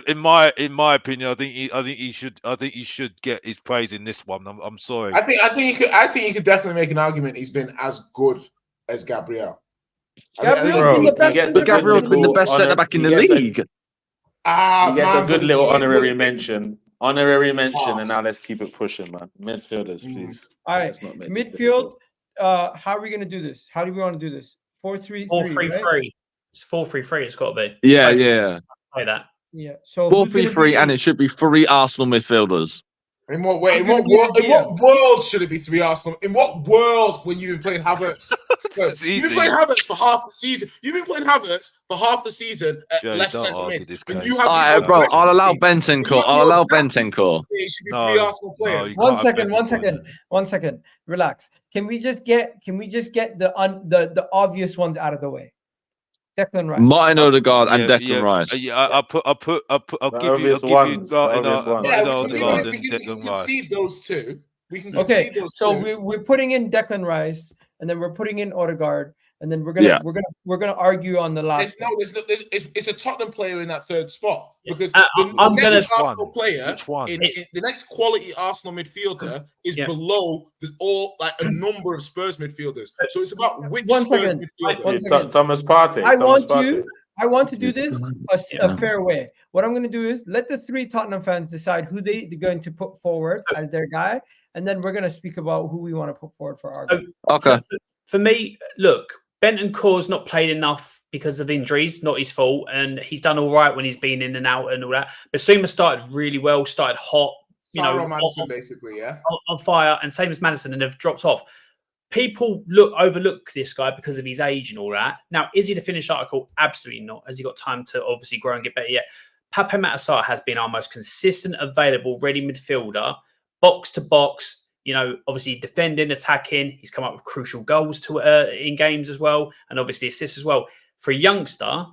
D: in my opinion, I think he should get his praise in this one. I'm sorry.
E: I think you could definitely make an argument. He's been as good as Gabriel.
A: Gabriel's
B: Bro,
A: been the
B: he
A: best
B: gets
A: centre
F: But
B: the
A: back in
F: Gabriel's
A: the
F: been the
A: league.
F: best centre back in the league.
B: He gets a
E: Man,
B: good
E: but
B: little
E: he-
B: honorary
E: but-
B: mention. Honorary mention, and now let's keep it pushing, man. Midfielders, please.
A: All right,
B: Let's not make this
A: midfield.
B: difficult.
A: How are we gonna do this? How do we want to do this? 4-3-3.
C: 4-3-3.
A: Right?
C: It's 4-3-3. It's got to be.
F: Yeah,
C: Play-
F: yeah.
C: Play that.
A: Yeah. So who's gonna
F: 4-3-3,
A: be-
F: and it should be 3 Arsenal midfielders.
E: In what way?
A: I'm gonna be the
E: In what world should it be 3 Arsenal? In what world when you've been playing Havertz?
D: It's
E: You've been
D: easy.
E: playing Havertz for half the season. You've been playing Havertz for half the season at
D: Joe,
E: left
D: don't
E: centre
D: argue
E: mid.
D: this
E: And
D: case.
E: you have
F: All
E: the
F: right, bro.
E: audacity-
F: I'll allow
E: you
F: Bentancur.
E: have
F: I'll
E: the
F: allow
E: audacity to
F: Bentancur.
E: say it should be
D: No,
E: 3 Arsenal
D: no,
E: players.
D: you
A: One
D: can't have
A: second.
D: Bentancur.
A: One second. Relax. Can we just get the obvious ones out of the way? Declan Rice.
F: Martin Odegaard and Declan Rice.
D: I'll
B: The
D: give
B: obvious
D: you
B: ones, the
D: Martin
B: obvious ones.
E: Yeah,
D: Odegaard
E: we
D: and
E: can
D: Declan Rice.
E: concede those two. We can
A: Okay,
E: concede those
A: so
E: two.
A: we're putting in Declan Rice, and then we're putting in Odegaard, and then we're gonna argue on the last.
E: It's a Tottenham player in that third spot because
C: I'm
E: the
C: gonna-
E: next Arsenal player,
D: Which one?
E: the next quality Arsenal midfielder is
C: Yeah.
E: below a number of Spurs midfielders. So it's about which
A: One
E: Spurs
A: second.
E: midfielder.
A: One second.
B: Thomas Partey.
A: I
B: Thomas
A: want to
B: Partey.
A: do this a fair way. What I'm going to do is let the 3 Tottenham fans decide who they're going to put forward as their guy, and then we're going to speak about who we want to put forward for our guy.
F: Okay.
C: For me, look, Bentancur's not played enough because of injuries, not his fault, and he's done all right when he's been in and out and all that. Basuma started really well, started hot,
E: Sarah Madison, basically, yeah.
C: on fire, and same as Madison, and have dropped off. People overlook this guy because of his age and all that. Now, is he the finished article? Absolutely not. Has he got time to obviously grow and get better yet? Pape Matar has been our most consistent, available, ready midfielder, box to box. Obviously defending, attacking. He's come up with crucial goals in games as well, and obviously assists as well. For a youngster,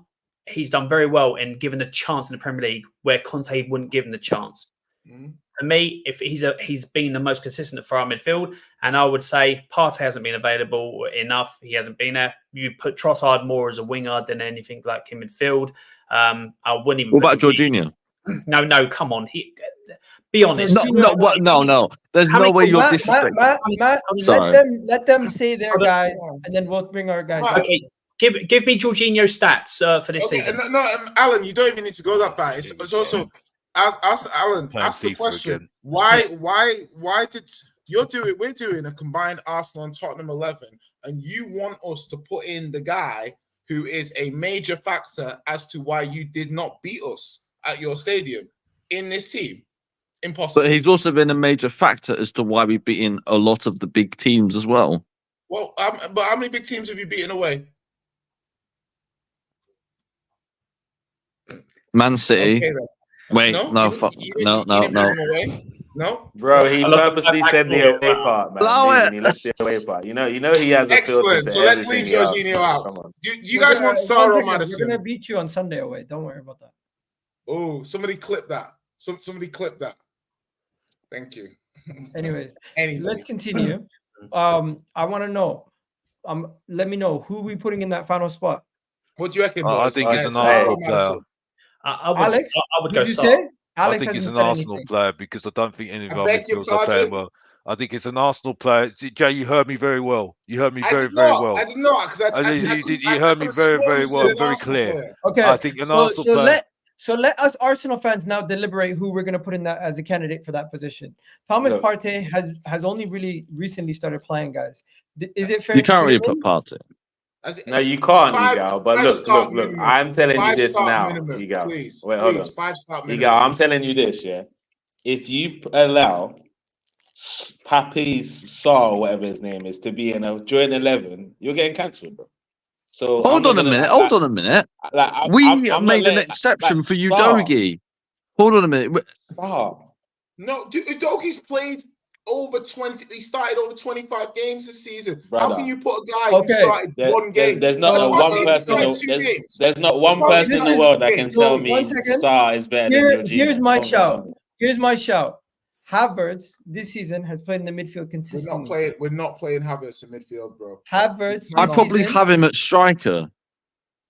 C: he's done very well and given a chance in the Premier League where Conte wouldn't give him the chance.
E: Mm-hmm.
C: For me, if he's been the most consistent for our midfield, and I would say Partey hasn't been available enough. He hasn't been there. You put Trossard more as a winger than anything like in midfield. I wouldn't even.
F: What about Jorginho?
C: No, come on. Be honest.
F: No. There's
C: How
F: no
C: many
F: way you're
A: Matt,
F: disrespecting.
A: Matt,
F: Sorry.
A: let them say their guys, and then we'll bring our guys.
C: Okay, give me Jorginho stats for this season.
E: No, Alan, you don't even need to go that far. It's also ask Alan. Ask the question:
D: again.
E: Why did we're doing a combined Arsenal and Tottenham 11, and you want us to put in the guy who is a major factor as to why you did not beat us at your stadium in this team? Impossible.
F: But he's also been a major factor as to why we've beaten a lot of the big teams as well.
E: Well, but how many big teams have you beaten away?
F: Man City.
E: Okay, then.
F: Wait, no.
E: No,
B: Bro, he
C: I love
B: purposely
C: the
B: said the
C: back
B: away part, man.
F: Allow it.
B: He left the away part. You know he has a
E: excellent.
B: filter
E: So
B: to
E: let's leave
B: everything else.
E: Jorginho out.
B: Come on.
E: Do you guys want Sarah or Madison?
A: We're gonna beat you on Sunday away. Don't worry about that.
E: Oh, somebody clip that. Somebody clip that. Thank you.
A: Anyways,
E: Anyway,
A: let's continue. I want to know. Let me know who we putting in that final spot.
E: what do you reckon,
D: I
E: boys?
D: think it's an
E: Sarah or
D: Arsenal player.
E: Madison?
A: Alex,
C: I would
A: who
C: go
A: did you
C: Sarr.
A: say? Alex
D: I think it's
A: hasn't
D: an
A: said
D: Arsenal
A: anything.
D: player because I don't think any of
E: I
D: our
E: beg your
D: midfielders are playing
E: pardon?
D: well. I think it's an Arsenal player. Jay, you heard me very well. You heard me
E: I
D: very,
E: did
D: very
E: not.
D: well.
E: I did not because
D: You heard me very, very well, very clear.
A: Okay,
D: I think an Arsenal player.
A: let us Arsenal fans now deliberate who we're going to put in that as a candidate for that position. Thomas
B: Look.
A: Partey has only really recently started playing, guys. Is it fair?
F: You
A: to
F: can't
A: put
F: really
A: him in?
F: put Partey.
B: No, you can't,
E: Five-
B: Igal. But
E: five
B: look.
E: star minimum.
B: I'm telling you this
E: 5-star
B: now,
E: minimum,
B: Igal.
E: please.
B: Wait, hold
E: Please,
B: on.
E: 5-star minimum.
B: Igal, I'm telling you this, yeah. If you allow Papi's Saar, whatever his name is, to be in a joint 11, you're getting cancelled, bro. So
F: Hold on a minute. We
B: I'm not
F: made an
B: letting-
F: exception
B: like,
F: for you,
B: Saar.
F: Dogie. Hold on a minute.
B: Saar.
E: No, Udogie's played over 20. He started over 25 games this season. How
B: Brother.
E: can you put a guy who
A: Okay.
E: started one game?
B: There's not
E: That's
B: no
E: why
B: one
E: he
B: person.
E: started 2 games.
B: There's not one
E: That's why
B: person in
E: this
B: the
E: is-
B: world that can
A: so
B: tell
A: one
B: me
A: second.
B: Saar is better than Jorginho.
A: Here's my
B: Don't
A: shout.
B: tell me.
A: Here's my shout. Havertz this season has played in the midfield
E: We're
A: consistently.
E: not playing Havertz in midfield, bro.
A: Havertz.
F: I'd
A: this
F: probably
A: season-
F: have him at striker.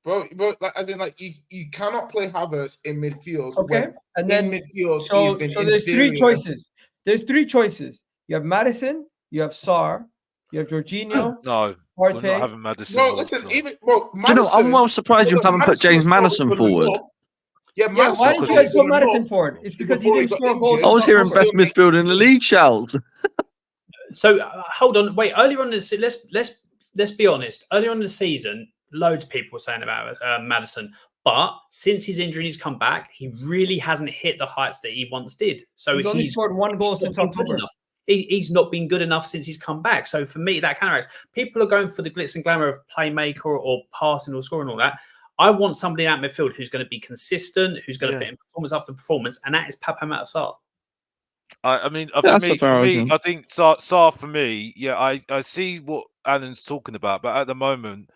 E: But like, as in, like, you cannot play Havertz in midfield.
A: Okay,
E: when
A: and then
E: in midfield
A: so
E: he's been
A: there's three
E: inferior.
A: choices. There's three choices. You have Madison, you have Sarr, you have Jorginho,
D: No, we're not
A: Partey.
D: having Madison.
E: Well,
D: or
E: listen,
D: Saar.
E: even well,
F: Do you know, I'm well surprised you haven't put James
E: is probably
F: Madison
E: good
F: forward.
E: enough. Yeah,
A: Yeah, why
E: Madison's
A: did you
E: probably
A: guys put
E: good
A: Madison
E: enough
A: forward? It's because he
E: before
A: didn't
E: got
A: score goals.
E: injured.
F: I was hearing best
E: Still make-
F: midfield in the league shouts.
C: So hold on, wait. Earlier on this, let's be honest. Earlier on in the season, loads of people were saying about Madison, but since his injury and he's come back, he really hasn't hit the heights that he once did. So
A: He's only scored one goal since
C: not been good
A: October.
C: enough. He's not been good enough since he's come back. So for me, that counteracts. People are going for the glitz and glamour of playmaker or passing or scoring and all that. I want somebody out midfield who's going to be consistent, who's going to put in performance after performance, and that is Papa Matsar.
D: I mean,
F: That's
D: for
F: a fair
D: me,
F: argument.
D: I think Saar for me, I see what Alan's talking about, but at the moment,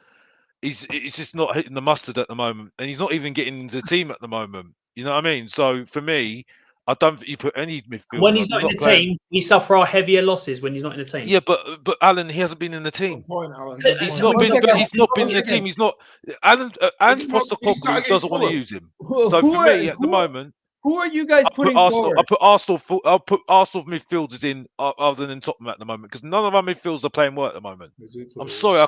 D: he's just not hitting the mustard at the moment, and he's not even getting into the team at the moment. You know what I mean? So for me, I don't think you put any midfielder.
C: When he's not in the team, we suffer our heavier losses when he's not in the team.
D: Yeah, but Alan, he hasn't been in the team.
E: Good point, Alan.
D: He's not been. He's not been in the team. He's not. Alan and
E: Did he start
D: Postecoglou
E: against
D: doesn't want to
E: Fulham?
D: use him. So for me, at the moment,
A: who are you guys putting forward?
D: I put Arsenal midfielders in other than Tottenham at the moment because none of our midfielders are playing well at the moment. I'm sorry, I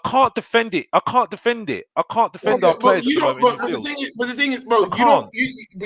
D: can't defend it. I can't defend our players at the moment.
E: But the thing is, bro,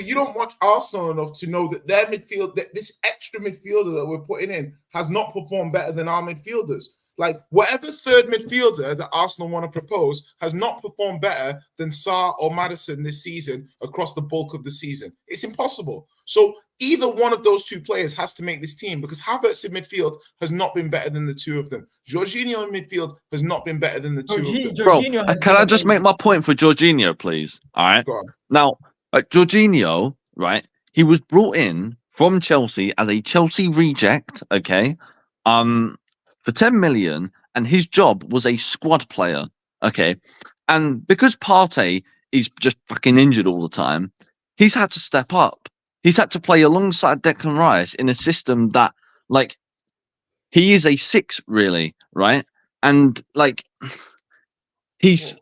E: you don't watch Arsenal enough to know that their midfield, that this extra midfielder that we're putting in, has not performed better than our midfielders. Like, whatever third midfielder that Arsenal want to propose has not performed better than Sarr or Maddison this season across the bulk of the season. It's impossible. So either one of those two players has to make this team because Havertz in midfield has not been better than the two of them. Jorginho in midfield has not been better than the two of them.
F: Bro, can I just make my point for Jorginho, please? All right.
E: Go on.
F: Now, Jorginho, right? He was brought in from Chelsea as a Chelsea reject, okay? For 10 million, and his job was a squad player, okay? And because Partey is just fucking injured all the time, he's had to step up. He's had to play alongside Declan Rice in a system that, like, he is a 6, really, right? And, like, he has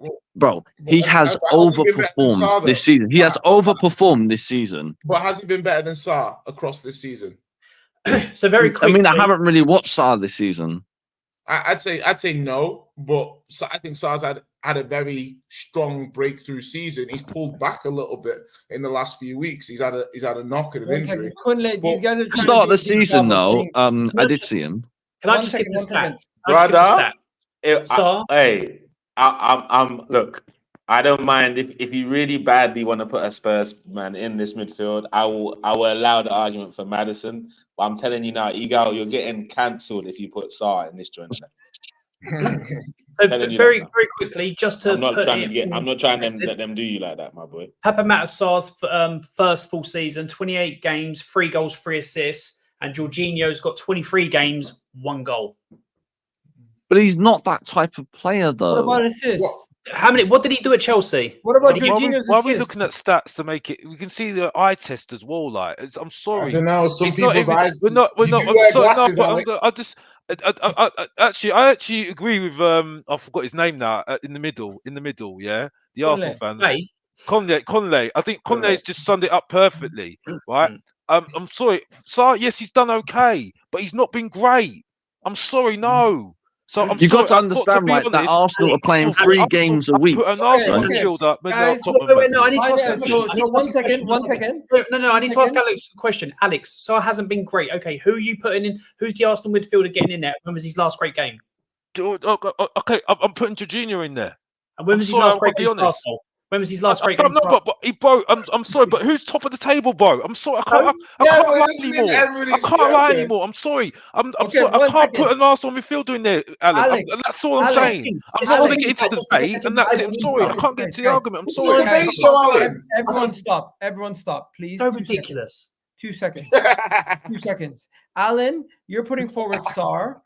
F: overperformed this season. He has overperformed this season.
E: But has he been better than Sarr across this season?
C: So very quickly,
F: I mean, I haven't really watched Sarr this season.
E: I'd say no, but I think Sarr's had a very strong breakthrough season. He's pulled back a little bit in the last few weeks. He's had a knock and an injury.
A: These guys are
F: start of the season though. I did see him.
C: Can I just get the stats?
B: Brother,
C: hey,
B: I'm look. I don't mind if you really badly want to put a Spurs man in this midfield. I will allow the argument for Maddison. But I'm telling you now, Eagle, you're getting cancelled if you put Sarr in this joint.
C: So very quickly, just to
B: I'm not trying to let them do you like that, my boy.
C: Papa Matsar's first full season, 28 games, 3 goals, 3 assists, and Jorginho's got 23 games, 1 goal.
F: But he's not that type of player, though.
A: What about assists?
C: What did he do at Chelsea?
A: What about
D: why are we looking at stats to make it? We can see the eye test as well. Like, I'm sorry.
E: I don't know. Some
D: It's
E: people's eyes.
D: We're not.
E: I'm sorry,
D: no, I actually agree with I forgot his name now. In the middle. Yeah, the Arsenal fan. Conley. I think Conley's just summed it up perfectly. Right. I'm sorry. Sarr, yes, he's done okay, but he's not been great. I'm sorry. No. So
F: you got to understand, right, that Arsenal are playing 3 games a week.
D: Put an Arsenal midfielder.
C: No, I need to ask
A: one second.
C: No, I need to ask Alex a question. Alex, Sarr hasn't been great. Okay, who are you putting in? Who's the Arsenal midfielder getting in there? When was his last great game?
D: Okay, I'm putting Jorginho in there.
C: And when was his last great game for Arsenal? When was his last great game?
D: Bro, I'm sorry, but who's top of the table, bro? I'm sorry, I can't lie anymore. I can't lie anymore. I'm sorry. I'm sorry. I can't put an Arsenal midfielder in there, Alan. That's all I'm saying. I'm not going to get into the debate, and that's it. I'm sorry. I can't get into the argument. I'm sorry.
A: Everyone stop, please.
C: So ridiculous.
A: 2 seconds. 2 seconds. Alan, you're putting forward Sarr.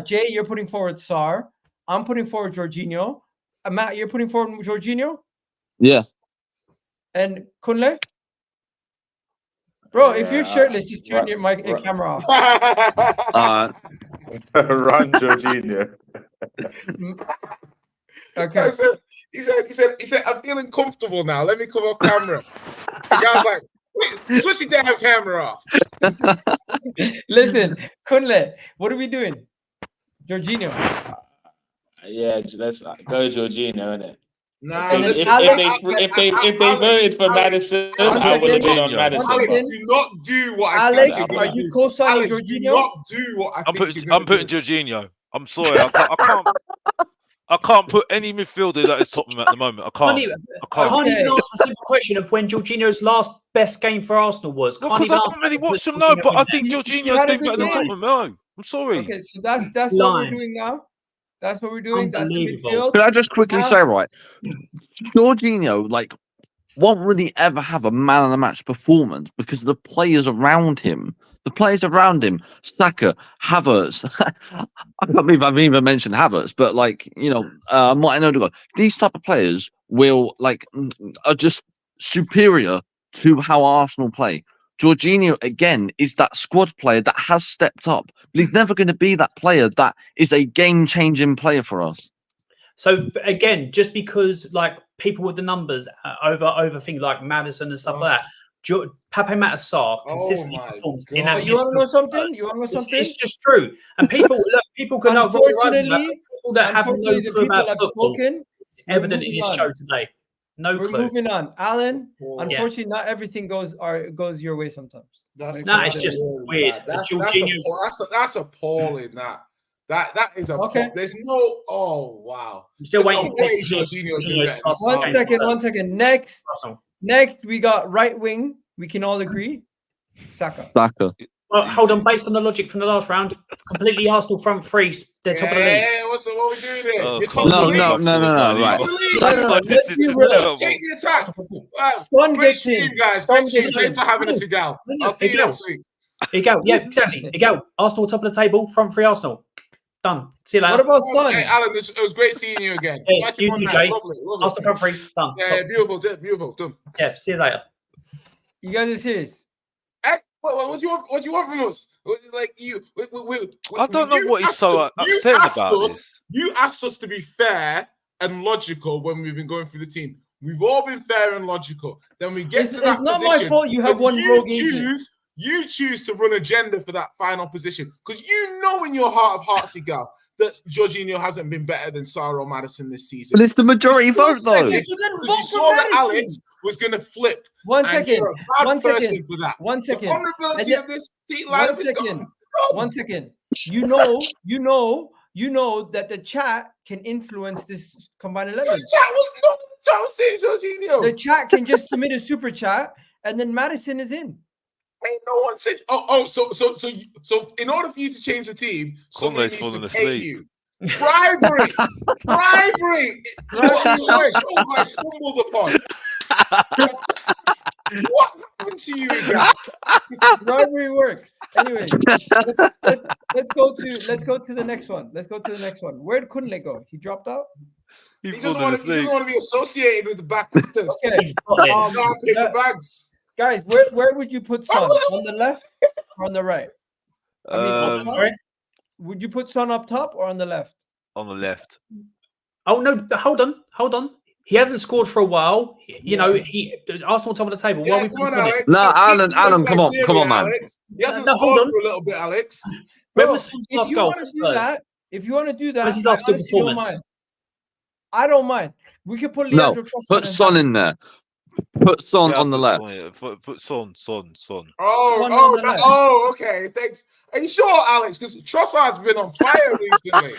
A: Jay, you're putting forward Sarr. I'm putting forward Jorginho. Matt, you're putting forward Jorginho?
F: Yeah.
A: And Kunle? Bro, if you're shirtless, just turn your camera off.
B: Run, Jorginho.
A: Okay.
E: He said, I'm feeling comfortable now. Let me come off camera. The guy's like, wait, switch the damn camera off.
A: Listen, Kunle, what are we doing? Jorginho.
B: Yeah, let's go Jorginho, innit?
E: Nah,
A: And then
E: listen,
B: If they voted for Madison, I would have been on
D: Jorginho.
B: Madison.
E: Alex, do not do what I
A: Alex,
E: think you're
A: are
E: gonna
A: you
E: do.
A: co-signing
E: Alex, do
A: Jorginho?
E: not do what I think you're
D: I'm
E: gonna
D: putting
E: do.
D: Jorginho. I'm sorry, I can't put any midfielder that is Tottenham at the moment. I can't.
C: Can't even
A: Okay.
C: ask a simple question of when Jorginho's last best game for Arsenal was.
D: Well,
C: Can't
D: because I
C: even
D: don't
C: ask
D: really
C: what
D: watch them,
C: Jorginho
D: no. But I
C: went
D: think
A: He
D: Jorginho's
A: had a
D: been
A: good
D: better than
A: game.
D: Tottenham. No, I'm sorry.
A: Okay, so that's what we're
C: Blind.
A: doing now. That's what we're doing. That's the
C: Unbelievable.
A: midfield.
F: Could I just quickly
A: Now-
F: say, right, Jorginho, like, won't really ever have a man of the match performance because of the players around him. The players around him, Saka, Havertz. I can't believe I've even mentioned Havertz, but like, Martin Odegaard. These type of players are just superior to how Arsenal play. Jorginho again is that squad player that has stepped up, but he's never going to be that player that is a game-changing player for us.
C: So again, just because like people with the numbers overthink like Madison and stuff like that. Pape Matar Sarr consistently
E: my
C: performs
E: God.
C: in that.
A: You want to know something?
C: Spurs.
A: You want to know
C: It's
A: something?
C: just true. And people can not vote
A: Unfortunately,
C: people that have no
A: unfortunately, the
C: clue
A: people
C: about
A: have
C: football.
A: spoken.
C: It's
A: We're
C: evident in
A: moving
C: this
A: on.
C: show today. No
A: We're
C: clue.
A: moving on. Alan,
E: Yeah.
A: unfortunately, not everything goes your way sometimes.
E: That's
C: it's just
E: really
C: weird.
E: bad. That's appalling. That is
A: Okay.
E: There's no. Oh wow.
C: I'm still
E: There's
C: waiting
E: no
C: for
E: way
C: Jorginho's
E: Jorginho's been better.
C: plus
A: One
C: game
A: second.
C: first.
A: 1 second. Next,
C: Arsenal.
A: we got right wing. We can all agree. Saka.
F: Saka.
C: Well, hold on. Based on the logic from the last round, completely Arsenal front three. They're top of the league.
E: Yeah, what are we doing here?
D: Oh,
E: You're
D: come
E: top of the
F: No,
E: league.
F: right.
E: Top of the league.
A: No, no, no.
D: This is
A: Let's be
D: just
A: real.
D: terrible.
E: Take the attack.
A: Son
E: Great
A: gets
E: seeing
A: in.
E: you guys.
A: Son
E: Great seeing you.
A: gets
E: Thanks
A: in.
E: for having us, Igal. I'll see you next week.
C: Here you go. Yeah, exactly. Here you go. Arsenal top of the table. Front three. Arsenal. Done. See you later.
A: What about Son?
E: Hey, Alan, it was great seeing you again.
C: Hey,
E: Twice in
C: you
E: one
C: too,
E: night.
C: Jay.
E: Lovely.
C: Arsenal front three. Done.
E: Yeah, beautiful, beautiful. Done.
C: Yeah. See you later.
A: You guys are serious?
E: Hey, what do you want from us? Like
D: I don't know what he's so upset about this.
E: You asked us to be fair and logical when we've been going through the team. We've all been fair and logical. Then we get to that
A: It's not
E: position.
A: my fault you have
E: and
A: one rogue agent.
E: You choose to run agenda for that final position because you know in your heart of hearts, Igal, that Jorginho hasn't been better than Sarah or Madison this season.
F: But it's the majority vote, though.
E: Because you saw that Alex was going to flip.
A: 1
E: and
A: second.
E: you're a bad
A: 1
E: person
A: second.
E: for that.
A: 1 second.
E: The honorability of this team
A: 1 second. 1 second. You know that the chat can influence this combined 11.
E: The chat was saying Jorginho.
A: The chat can just submit a super chat, and then Madison is in.
E: Ain't no one said. So in order for you to change the team, somebody needs to pay you. Bribery. I stumbled upon. What happened to you again?
A: Bribery works. Anyway, let's go to the next one. Where'd Kunle go? He dropped out.
E: He doesn't want to be associated with the back cutters.
A: Okay.
E: Paper bags.
A: Guys, where would you put Son? On the left or on the right?
C: Sorry.
A: Would you put Son up top or on the left?
D: On the left.
C: Oh no! Hold on. He hasn't scored for a while. You know, Arsenal top of the table.
E: Yeah, come on, Alex.
F: No, Alan, come on, man.
E: Alex. He hasn't scored for a little bit, Alex.
C: When was Son's last goal for Spurs?
A: If you want to do that,
C: When's his last good performance?
A: I don't mind. We could put Leandro Trossard.
F: Put Son in there. Put Son on the left.
D: Put Son.
E: Okay. Thanks. Are you sure, Alex? Because Trossard's been on fire recently.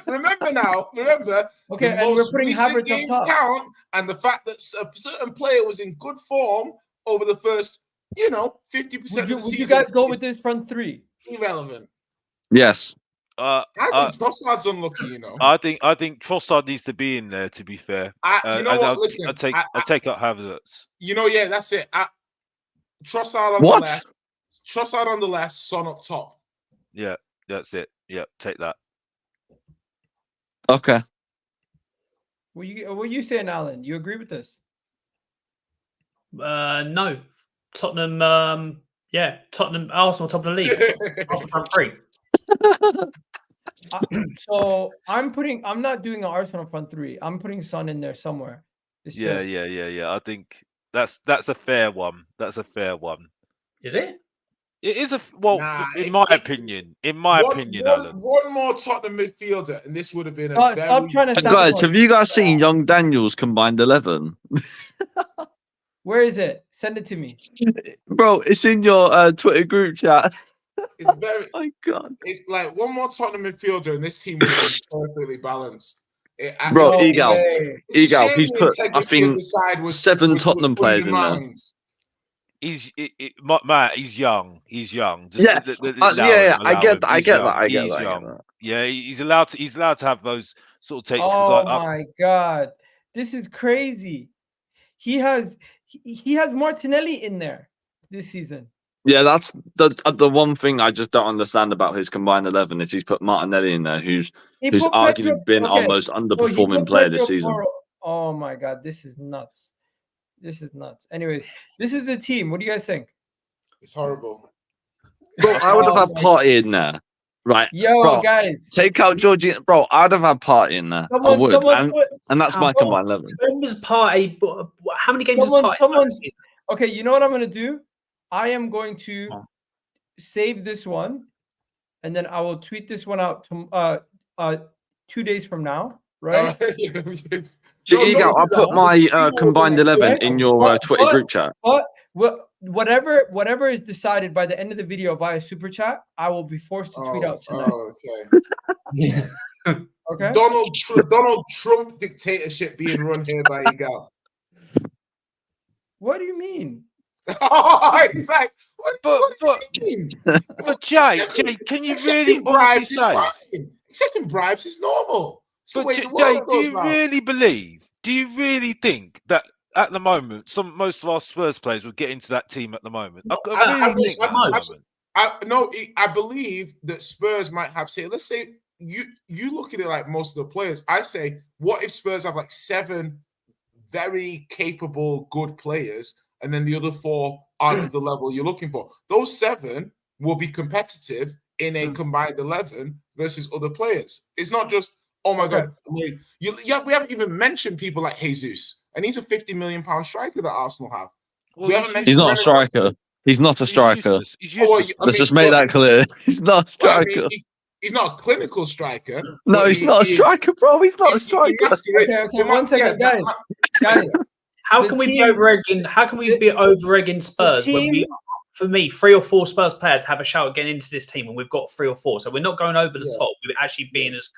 E: Remember.
A: Okay, and we're putting Havertz up top.
E: Count, and the fact that a certain player was in good form over the first, 50% of the season.
A: Would you guys go with this front three?
E: Irrelevant.
F: Yes.
E: I think Trossard's unlucky,
D: I think Trossard needs to be in there. To be fair,
E: you know what? Listen,
D: I take out Havertz.
E: That's it. Trossard on the left. Trossard on the left. Son up top.
D: Yeah, that's it. Yeah, take that.
F: Okay.
A: What are you saying, Alan? You agree with this?
C: No. Tottenham. Tottenham. Arsenal top of the league. Arsenal front three.
A: So I'm not doing an Arsenal front three. I'm putting Son in there somewhere. It's
D: Yeah. I think that's a fair one. That's a fair one.
C: Is it?
D: It is
E: Nah,
D: in my opinion, Alan.
E: one more Tottenham midfielder, and this would have been a
A: Stop
E: very
A: trying to
F: And
A: sabotage.
F: guys, have you guys seen Young Daniels combined 11?
A: Where is it? Send it to me.
F: Bro, it's in your Twitter group chat.
E: It's very.
F: Oh my God.
E: It's like one more Tottenham midfielder, and this team would have been perfectly balanced.
F: Bro,
A: No
F: Egal,
A: way.
E: It's a
F: Egal,
E: shame
F: he's
E: the
F: put, I
E: integrity of
F: think,
E: the side was
F: 7 Tottenham players in there.
E: undermined.
D: Matt, he's young. He's young.
F: Yeah, I get that.
D: He's young. Yeah, he's allowed to have those sort of takes.
A: Oh my God, this is crazy. He has Martinelli in there this season.
F: Yeah, that's the one thing I just don't understand about his combined 11 is he's put Martinelli in there, who's arguably been our most underperforming player this season.
A: Oh my God, this is nuts. This is nuts. Anyways, this is the team. What do you guys think?
E: It's horrible.
F: Bro, I would have had Party in there. Right.
A: Yo,
F: bro,
A: guys.
F: Take out Georgie. Bro, I'd have had Party in there. I would. And that's my combined 11.
C: When was Party? How many games was Party?
A: Okay, you know what I'm going to do? I am going to save this one, and then I will tweet this one out to 2 days from now, right?
F: I'll put my combined 11 in your Twitter group chat.
A: But whatever is decided by the end of the video via super chat, I will be forced to tweet out tonight.
E: Okay.
A: Okay.
E: Donald Trump dictatorship being run here by Egal.
A: What do you mean?
E: It's like,
D: but Jay, can you really honestly say?
E: Accepting bribes is normal.
D: But Jay, do you really think that at the moment, most of our Spurs players would get into that team at the moment? I
E: believe that Spurs might have, say, let's say you look at it like most of the players. I say, what if Spurs have like 7 very capable, good players, and then the other 4 aren't at the level you're looking for? Those 7 will be competitive in a combined 11 versus other players. It's not just, oh my God, we haven't even mentioned people like Jesus, and he's a £50 million striker that Arsenal have.
D: Well,
E: we haven't mentioned
F: he's not a striker. He's not a striker.
D: He's useless.
F: Let's just make that clear. He's not a striker.
E: He's not a clinical striker.
F: No, he's not a striker, bro. He's not a striker.
A: Okay, 1 second, guys.
C: How can we be over-egging Spurs when for me, 3 or 4 Spurs players have a shout at getting into this team, and we've got 3 or 4. So we're not going over the top. We're actually being as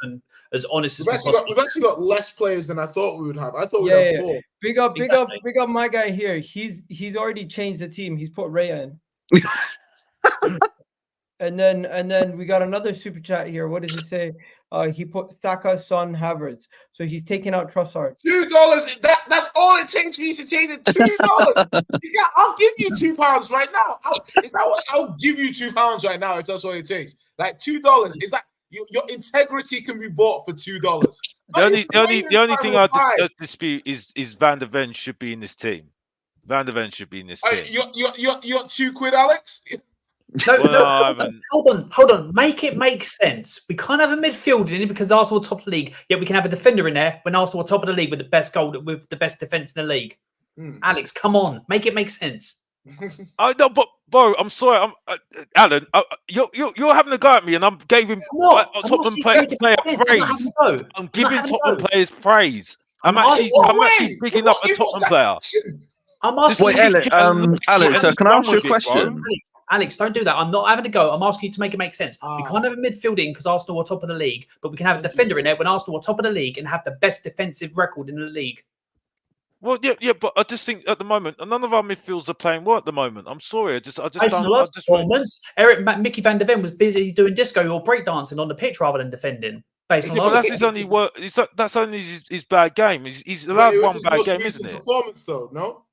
C: honest as possible.
E: We've actually got less players than I thought we would have. I thought we'd have 4.
A: Big up my guy here. He's already changed the team. He's put Raya in. And then we got another super chat here. What does he say? He put Saka, Son, Havertz. So he's taking out Trossard.
E: $2. That's all it takes for you to change it. $2. I'll give you £2 right now. I'll give you £2 right now if that's what it takes. Like $2. Is that your integrity can be bought for $2?
D: The only thing I dispute is Van der Ven should be in this team. Van der Ven should be in this team.
E: You're £2, Alex.
C: Hold on. Make it make sense. We can't have a midfielder in it because Arsenal are top of the league. Yet we can have a defender in there when Arsenal are top of the league with the best defense in the league. Alex, come on, make it make sense.
D: I know, but bro, I'm sorry, Alan. You're having a go at me, and I'm giving Tottenham player praise. I'm giving Tottenham players praise. I'm actually picking up a Tottenham player.
C: I'm asking.
F: Wait, Alex, can I ask you a question?
C: Alex, don't do that. I'm not having a go. I'm asking you to make it make sense. We can't have a midfield in because Arsenal are top of the league, but we can have a defender in there when Arsenal are top of the league and have the best defensive record in the league.
D: Well, yeah, but I just think at the moment none of our midfields are playing well at the moment. I'm sorry, I just don't.
C: Mickey Van der Ven was busy doing disco or breakdancing on the pitch rather than defending. Based on
D: that's his only work. That's only his bad game. He's allowed one bad game, isn't it?
E: Performance though, no.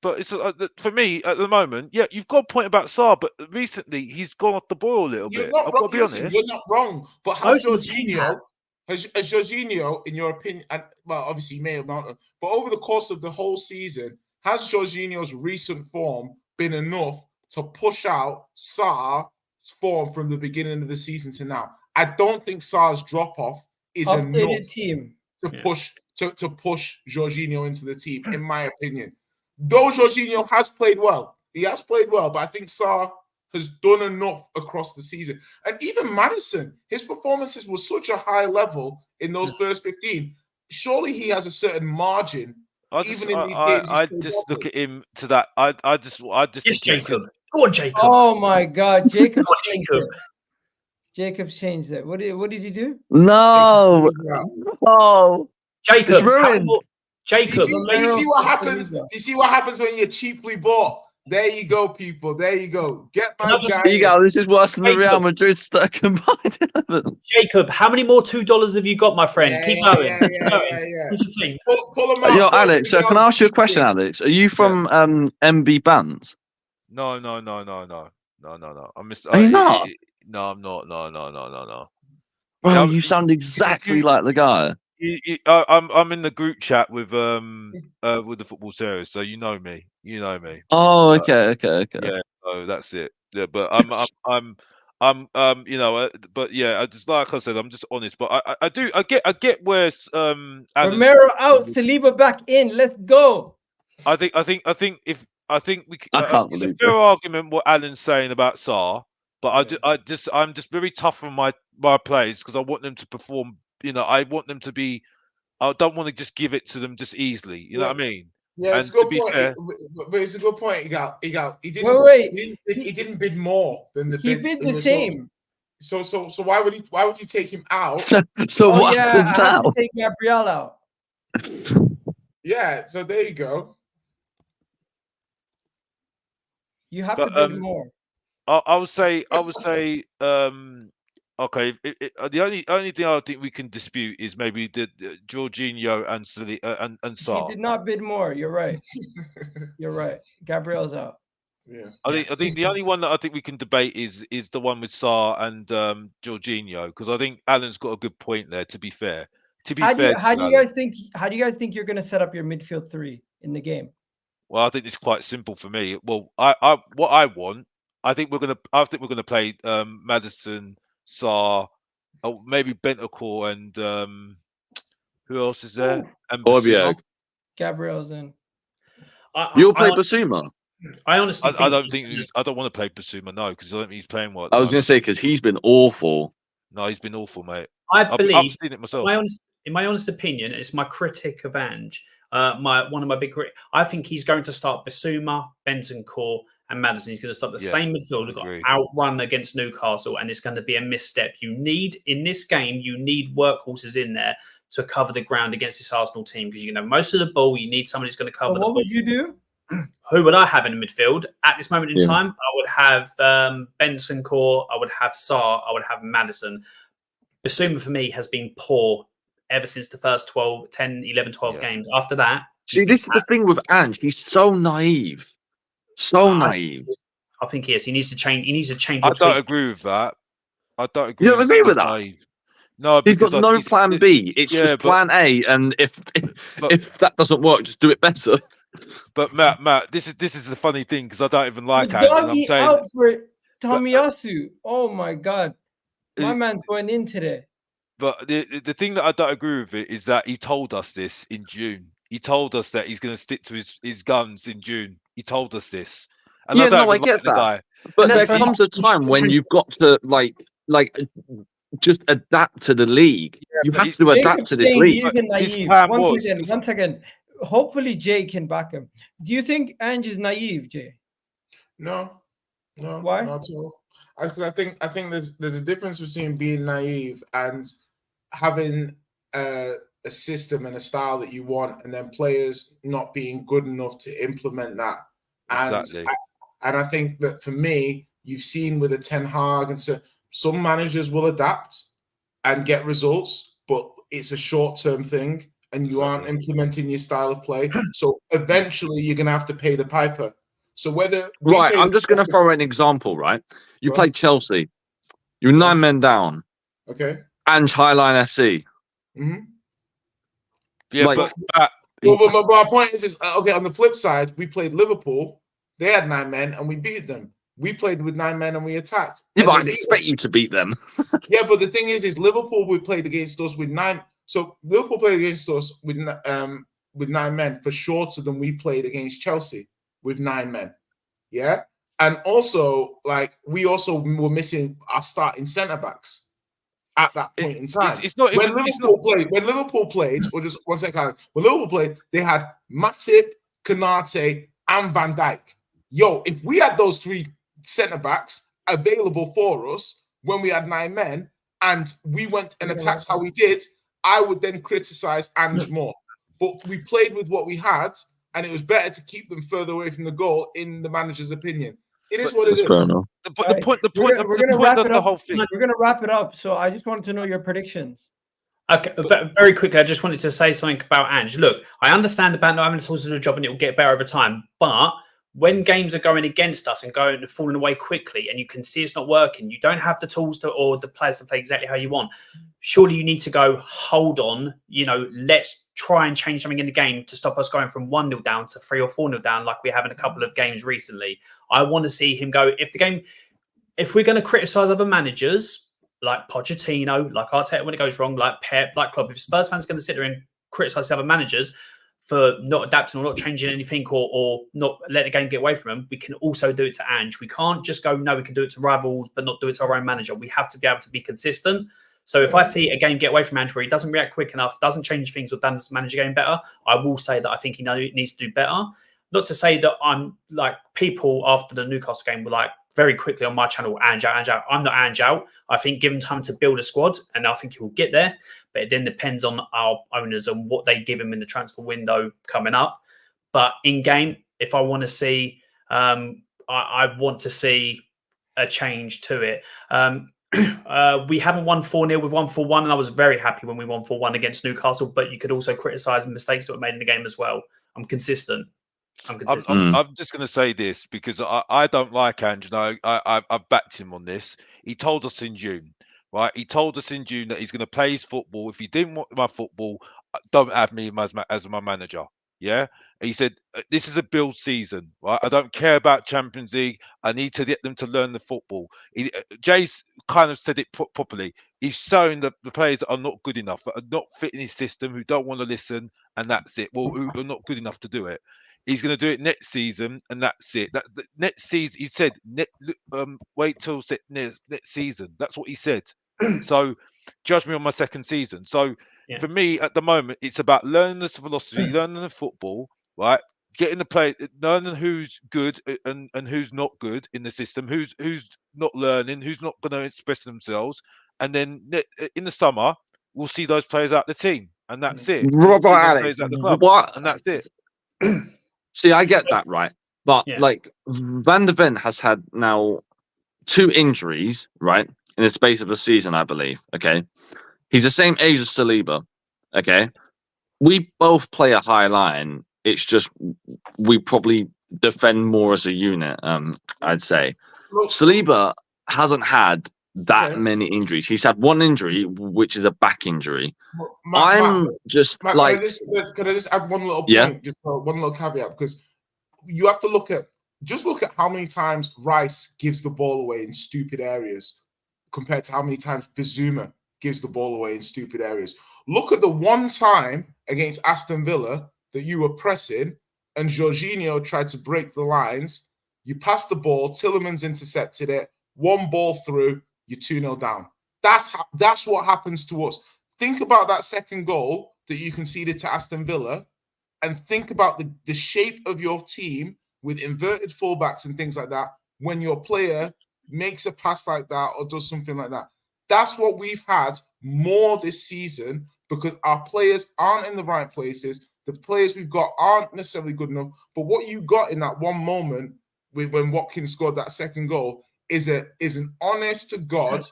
D: But it's for me at the moment. Yeah, you've got a point about Sarr, but recently he's gone off the boil a little bit. I've got to be honest.
E: You're not wrong. But has Jorginho, in your opinion, and well, obviously he may have not, but over the course of the whole season, has Jorginho's recent form been enough to push out Sarr's form from the beginning of the season to now? I don't think Sarr's drop off is
A: Updated
E: enough
A: team.
E: to push to push Jorginho into the team, in my opinion. Though Jorginho has played well, but I think Sarr has done enough across the season. And even Maddison, his performances were such a high level in those first 15. Surely he has a certain margin. Even in these games,
D: I just look at him to that. I just
C: Yes,
D: think
C: Jacob. Go on, Jacob.
A: Oh my God, Jacob
C: Go on,
A: changed
C: Jacob.
A: it. Jacob's changed it. What did he do?
F: No, no,
C: Jacob,
F: it's ruined.
E: Do you
C: Jacob,
E: see what happens? Do you see what happens when you're cheaply bought? There you go, people. There you go. Get my guy.
F: Ego, this is worse than the Real
C: Jacob.
F: Madrid combined 11.
C: Jacob, how many more $2 have you got, my friend? Keep going. Keep going. Who's your team?
E: Pull them out.
F: Yo,
E: Pull
F: Alex,
E: them
F: can
E: out.
F: I ask you a question, Alex? Are you from MB Bands?
D: no. I'm
F: Are you not?
D: No, I'm not. No.
F: Bro,
D: Yeah,
F: you sound exactly like the guy.
D: I'm in the group chat with the football series, so you know me.
F: Oh, okay.
D: Yeah, so that's it. Yeah, but I'm but yeah, I just like I said, I'm just honest. But I get where Alan's
A: Romero out, Saliba back in. Let's go.
D: I think we
F: I can't
D: it's a
F: believe
D: fair
F: this.
D: argument what Alan's saying about Sarr, but I'm just very tough on my players because I want them to perform. I want them to be. I don't want to just give it to them just easily. You know what I mean?
E: Yeah, it's a
D: And
E: good point.
D: fair,
E: But it's a good point. He didn't bid more than the
A: He
E: bid.
A: bid
E: than
A: the
E: results.
A: same.
E: So why would you take him out?
F: So
A: Oh
F: what
A: yeah,
F: happens
A: I have
F: now?
A: to take Gabriel out.
E: Yeah, so there you go.
A: You have to bid more.
D: I would say. Okay, the only thing I think we can dispute is maybe the Jorginho and and
A: He
D: Sarr.
A: did not bid more. You're right. You're right. Gabriel's out.
E: Yeah.
D: I think the only one that I think we can debate is the one with Sarr and Jorginho, because I think Alan's got a good point there. To be fair,
A: How do you
D: Alan.
A: guys think you're gonna set up your midfield three in the game?
D: Well, I think it's quite simple for me. Well, what I want, I think we're gonna play Maddison, Sarr, maybe Bentancur, and who else is there? And
F: Orbio.
D: Basuma.
A: Gabriel's in.
F: You'll play Basuma?
C: I honestly
D: I don't think I don't want to play Basuma, no, because I don't think he's playing well.
F: I was going to say, because he's been awful.
D: No, he's been awful, mate.
C: I believe,
D: I've seen it myself.
C: in my honest opinion, it's my critic of Ange. One of my big critics. I think he's going to start Basuma, Bentancur, and Maddison. He's going to start the same midfield. We've got outrun against Newcastle, and it's going to be a misstep. In this game, you need workhorses in there to cover the ground against this Arsenal team, because you can have most of the ball. You need somebody who's going to cover the ball.
A: What would you do?
C: Who would I have in the midfield at this moment in time? I would have Bentancur, I would have Sarr, I would have Maddison. Basuma for me has been poor ever since the first 10, 11, 12 games. After that,
F: see, this is the thing with Ange. He's so naive. So naive.
C: I think he is. He needs to change. He needs to change.
D: I don't agree with that. I don't agree.
F: You don't agree with that?
D: Naive. No,
F: he's got no plan B. It's just plan A, and if that doesn't work, just do it better.
D: But Matt, this is the funny thing, because I don't even like
A: the
D: Ange.
A: doggy out for Tomiyasu. Oh my God, my man's going in today.
D: But the thing that I don't agree with it is that he told us this in June. He told us that he's going to stick to his guns in June. He told us this. And
F: I get that.
D: Guy.
F: But there comes a time when you've got to like just adapt to the league. You have to adapt to this league.
A: One second. Hopefully Jay can back him. Do you think Ange is naive, Jay?
E: No.
A: Why?
E: Not at all. Because I think there's a difference between being naive and having a system and a style that you want, and then players not being good enough to implement that.
D: Exactly.
E: And I think that for me, you've seen with a Ten Hag, and so some managers will adapt and get results, but it's a short-term thing, and you aren't implementing your style of play. So eventually you're going to have to pay the piper. So whether...
F: Right, I'm just going to throw an example, right? You played Chelsea. You're 9 men down.
E: Okay.
F: Ange Highline FC.
E: Mm-hmm.
D: Yeah,
E: but my point is, okay, on the flip side, we played Liverpool. They had 9 men, and we beat them. We played with 9 men and we attacked.
F: Yeah,
E: And
F: but
E: they
F: I'd
E: beat
F: expect
E: us.
F: you to beat them.
E: Yeah, but the thing is Liverpool we played against us with 9. So Liverpool played against us with 9 men for shorter than we played against Chelsea with 9 men. Yeah, and also like we also were missing our starting centre backs at that point in time.
D: It's not
E: When
D: even. It's
E: Liverpool
D: not.
E: played, or just 1 second, when Liverpool played, they had Matip, Konate, and Van Dijk. Yo, if we had those 3 centre backs available for us when we had 9 men and we went and attacked how we did, I would then criticize Ange more. But we played with what we had, and it was better to keep them further away from the goal, in the manager's opinion. It is what it
F: That's fair
E: is.
F: enough.
D: But the point. The point.
A: We're
D: The
A: gonna
D: point
A: wrap
D: of
A: it
D: the
A: up.
D: whole thing.
A: We're gonna wrap it up. So I just wanted to know your predictions.
C: Okay, very quickly, I just wanted to say something about Ange. Look, I understand about not having to tools to do a job and it will get better over time, but when games are going against us and going and falling away quickly, and you can see it's not working, you don't have the tools to or the players to play exactly how you want. Surely you need to go, hold on, let's try and change something in the game to stop us going from 1-0 down to 3 or 4-0 down, like we have in a couple of games recently. I want to see him go. If we're going to criticize other managers like Pochettino, like Arteta when it goes wrong, like Pep, like Klopp, if Spurs fans are going to sit there and criticize the other managers for not adapting or not changing anything or not let the game get away from them, we can also do it to Ange. We can't just go, no, we can do it to rivals, but not do it to our own manager. We have to be able to be consistent. So if I see a game get away from Ange where he doesn't react quick enough, doesn't change things or doesn't manage the game better, I will say that I think he needs to do better. Not to say that I'm like people after the Newcastle game were like very quickly on my channel, Ange out, Ange out. I'm not Ange out. I think give him time to build a squad and I think he will get there. But it then depends on our owners and what they give him in the transfer window coming up. But in game, if I want to see, I want to see a change to it. We haven't won 4-0. We've won 4-1, and I was very happy when we won 4-1 against Newcastle. But you could also criticise the mistakes that were made in the game as well. I'm consistent.
D: I'm just going to say this because I don't like Ange. I've backed him on this. He told us in June, right? He told us in June that he's going to play his football. If you didn't want my football, don't have me as my manager. Yeah. He said, this is a build season, right? I don't care about Champions League. I need to get them to learn the football. Jay's kind of said it properly. He's showing that the players that are not good enough, that are not fitting his system, who don't want to listen, and that's it. Well, who are not good enough to do it. He's going to do it next season, and that's it. That next season, he said, wait till next season. That's what he said. So, judge me on my second season. So, for me, at the moment, it's about learning this philosophy, learning the football, right? Getting the play, learning who's good and who's not good in the system, who's not learning, who's not going to express themselves, and then in the summer, we'll see those players out the team, and that's it.
F: Robert Alex, what?
D: And that's it.
F: See, I get that, right? But like Van der Ven has had now 2 injuries, right, in the space of a season, I believe. Okay, he's the same age as Saliba. Okay, we both play a high line. It's just we probably defend more as a unit. I'd say Saliba hasn't had that many injuries. He's had 1 injury, which is a back injury.
E: Matt,
F: can
E: I just add one little point, just one little caveat, because you have to look at how many times Rice gives the ball away in stupid areas compared to how many times Bizuma gives the ball away in stupid areas. Look at the one time against Aston Villa that you were pressing and Jorginho tried to break the lines. You passed the ball, Tielemans intercepted it, 1 ball through, you're 2-0 down. That's what happens to us. Think about that second goal that you conceded to Aston Villa and think about the shape of your team with inverted fullbacks and things like that when your player makes a pass like that or does something like that. That's what we've had more this season because our players aren't in the right places. The players we've got aren't necessarily good enough. But what you got in that one moment when Watkins scored that second goal is an honest to God,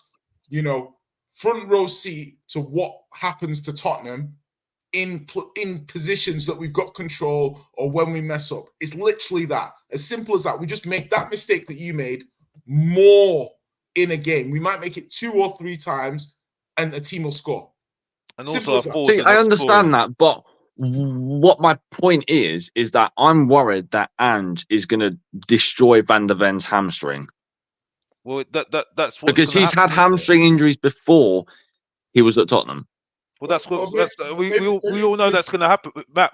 E: front row seat to what happens to Tottenham in positions that we've got control or when we mess up. It's literally that. As simple as that. We just make that mistake that you made more in a game. We might make it 2 or 3 times and a team will score.
F: And also, I understand that, but what my point is that I'm worried that Ange is going to destroy Van der Ven's hamstring.
D: Well, that's what's
F: because
D: gonna
F: he's had
D: happen, isn't it?
F: hamstring injuries before he was at Tottenham.
D: Well, that's what
E: Well,
D: we all know that's going to happen. Matt,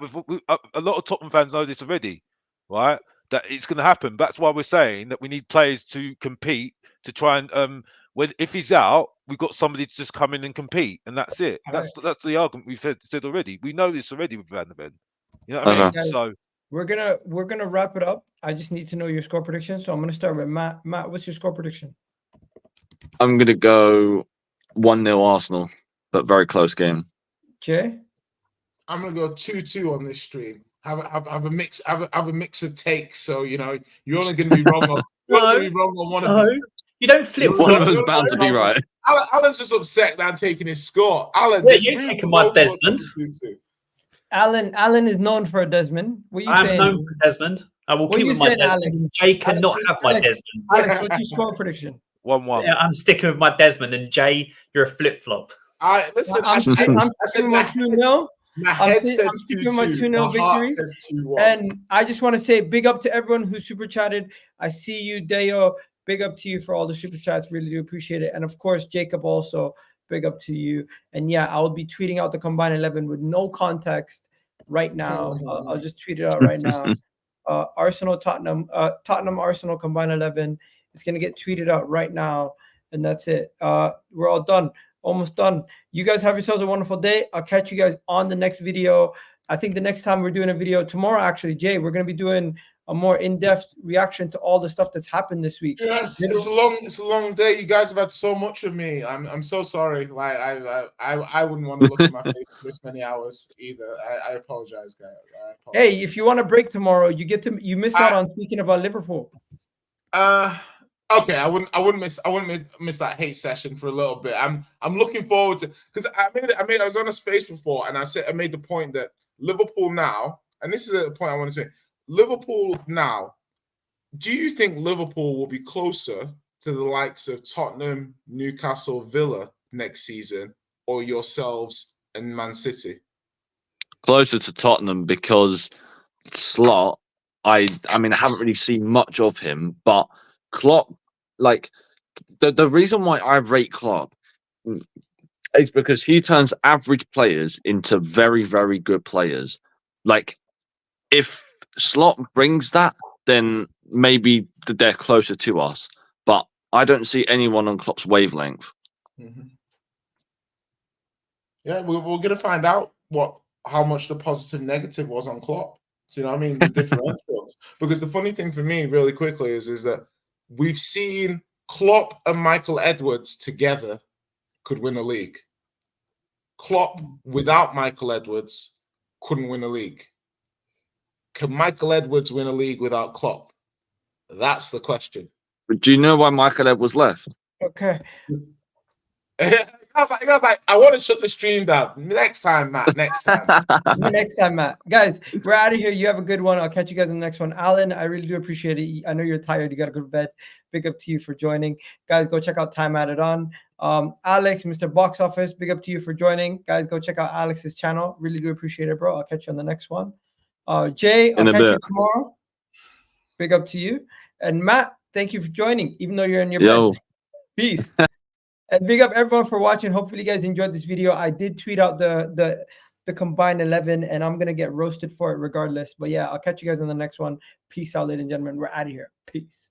D: a lot of Tottenham fans know this already, right? That it's going to happen. That's why we're saying that we need players to compete to try and if he's out, we've got somebody to just come in and compete, and that's it. That's the argument we've said already. We know this already with Van der Ven. You know what I mean?
A: Guys,
D: So
A: we're gonna wrap it up. I just need to know your score prediction. So I'm gonna start with Matt. Matt, what's your score prediction?
F: I'm going to go 1-0 Arsenal, but very close game.
A: Jay?
E: I'm gonna go 2-2 on this stream. Have a mix. Have a mix of takes. So you're only gonna be wrong on. You're only gonna be wrong on one of them.
C: You don't flip
F: One
C: flop.
F: of us bound to be right.
E: Alan's just upset that I'm taking his score. Alan,
C: Yeah,
E: this
C: you're
E: room
C: taking
E: will
C: my
E: go for us
C: Desmond.
E: on 2-2.
A: Alan is known for a Desmond. What are you
C: I'm
A: saying?
C: known for Desmond. I will
A: What
C: keep
A: you
C: with my
A: saying,
C: Desmond.
A: Alex?
C: Jay cannot have my
A: Alex,
C: Desmond.
A: Alex, what's your score prediction?
D: 1-1.
C: Yeah, I'm sticking with my Desmond, and Jay, you're a flip flop.
E: Listen,
A: I'm sticking with my 2-0.
E: My head says
A: I'm sticking with my
E: 2-2.
A: 2-0
E: My heart
A: victory.
E: says 2-1.
A: And I just want to say big up to everyone who super chatted. I see you, Deo. Big up to you for all the super chats. Really do appreciate it. And of course, Jacob also, big up to you. And yeah, I will be tweeting out the combined 11 with no context right now. I'll just tweet it out right now. Arsenal, Tottenham, Arsenal combined 11. It's going to get tweeted out right now. And that's it. We're all done. Almost done. You guys have yourselves a wonderful day. I'll catch you guys on the next video. I think the next time we're doing a video tomorrow, actually, Jay, we're going to be doing a more in-depth reaction to all the stuff that's happened this week.
E: Yes, it's a long day. You guys have had so much of me. I'm so sorry. Like I wouldn't want to look at my face for this many hours either. I apologize, guys.
A: Hey, if you want a break tomorrow, you miss out on speaking about Liverpool.
E: Okay, I wouldn't miss that hate session for a little bit. I'm looking forward to, because I was on a space before and I made the point that Liverpool now, and this is a point I want to make. Liverpool now, do you think Liverpool will be closer to the likes of Tottenham, Newcastle, Villa next season, or yourselves and Man City?
F: Closer to Tottenham because Slot, I mean, I haven't really seen much of him, but Klopp, like the reason why I rate Klopp is because he turns average players into very, very good players. Like if Slot brings that, then maybe they're closer to us. But I don't see anyone on Klopp's wavelength.
E: Mm-hmm. Yeah, we're going to find out how much the positive negative was on Klopp. Do you know what I mean? The differential. Because the funny thing for me, really quickly, is that we've seen Klopp and Michael Edwards together could win a league. Klopp without Michael Edwards couldn't win a league. Can Michael Edwards win a league without Klopp? That's the question.
F: But do you know why Michael Edwards left?
A: Okay.
E: I was like, I want to shut the stream down. Next time, Matt. Next time.
A: Next time, Matt. Guys, we're out of here. You have a good one. I'll catch you guys in the next one. Alan, I really do appreciate it. I know you're tired. You got to go to bed. Big up to you for joining. Guys, go check out Time Added On. Alex, Mr. Box Office, big up to you for joining. Guys, go check out Alex's channel. Really do appreciate it, bro. I'll catch you on the next one. Jay, I'll catch you tomorrow. Big up to you. And Matt, thank you for joining, even though you're in your bed. Peace. And big up everyone for watching. Hopefully you guys enjoyed this video. I did tweet out the combined 11, and I'm going to get roasted for it regardless. But yeah, I'll catch you guys on the next one. Peace out, ladies and gentlemen. We're out of here. Peace.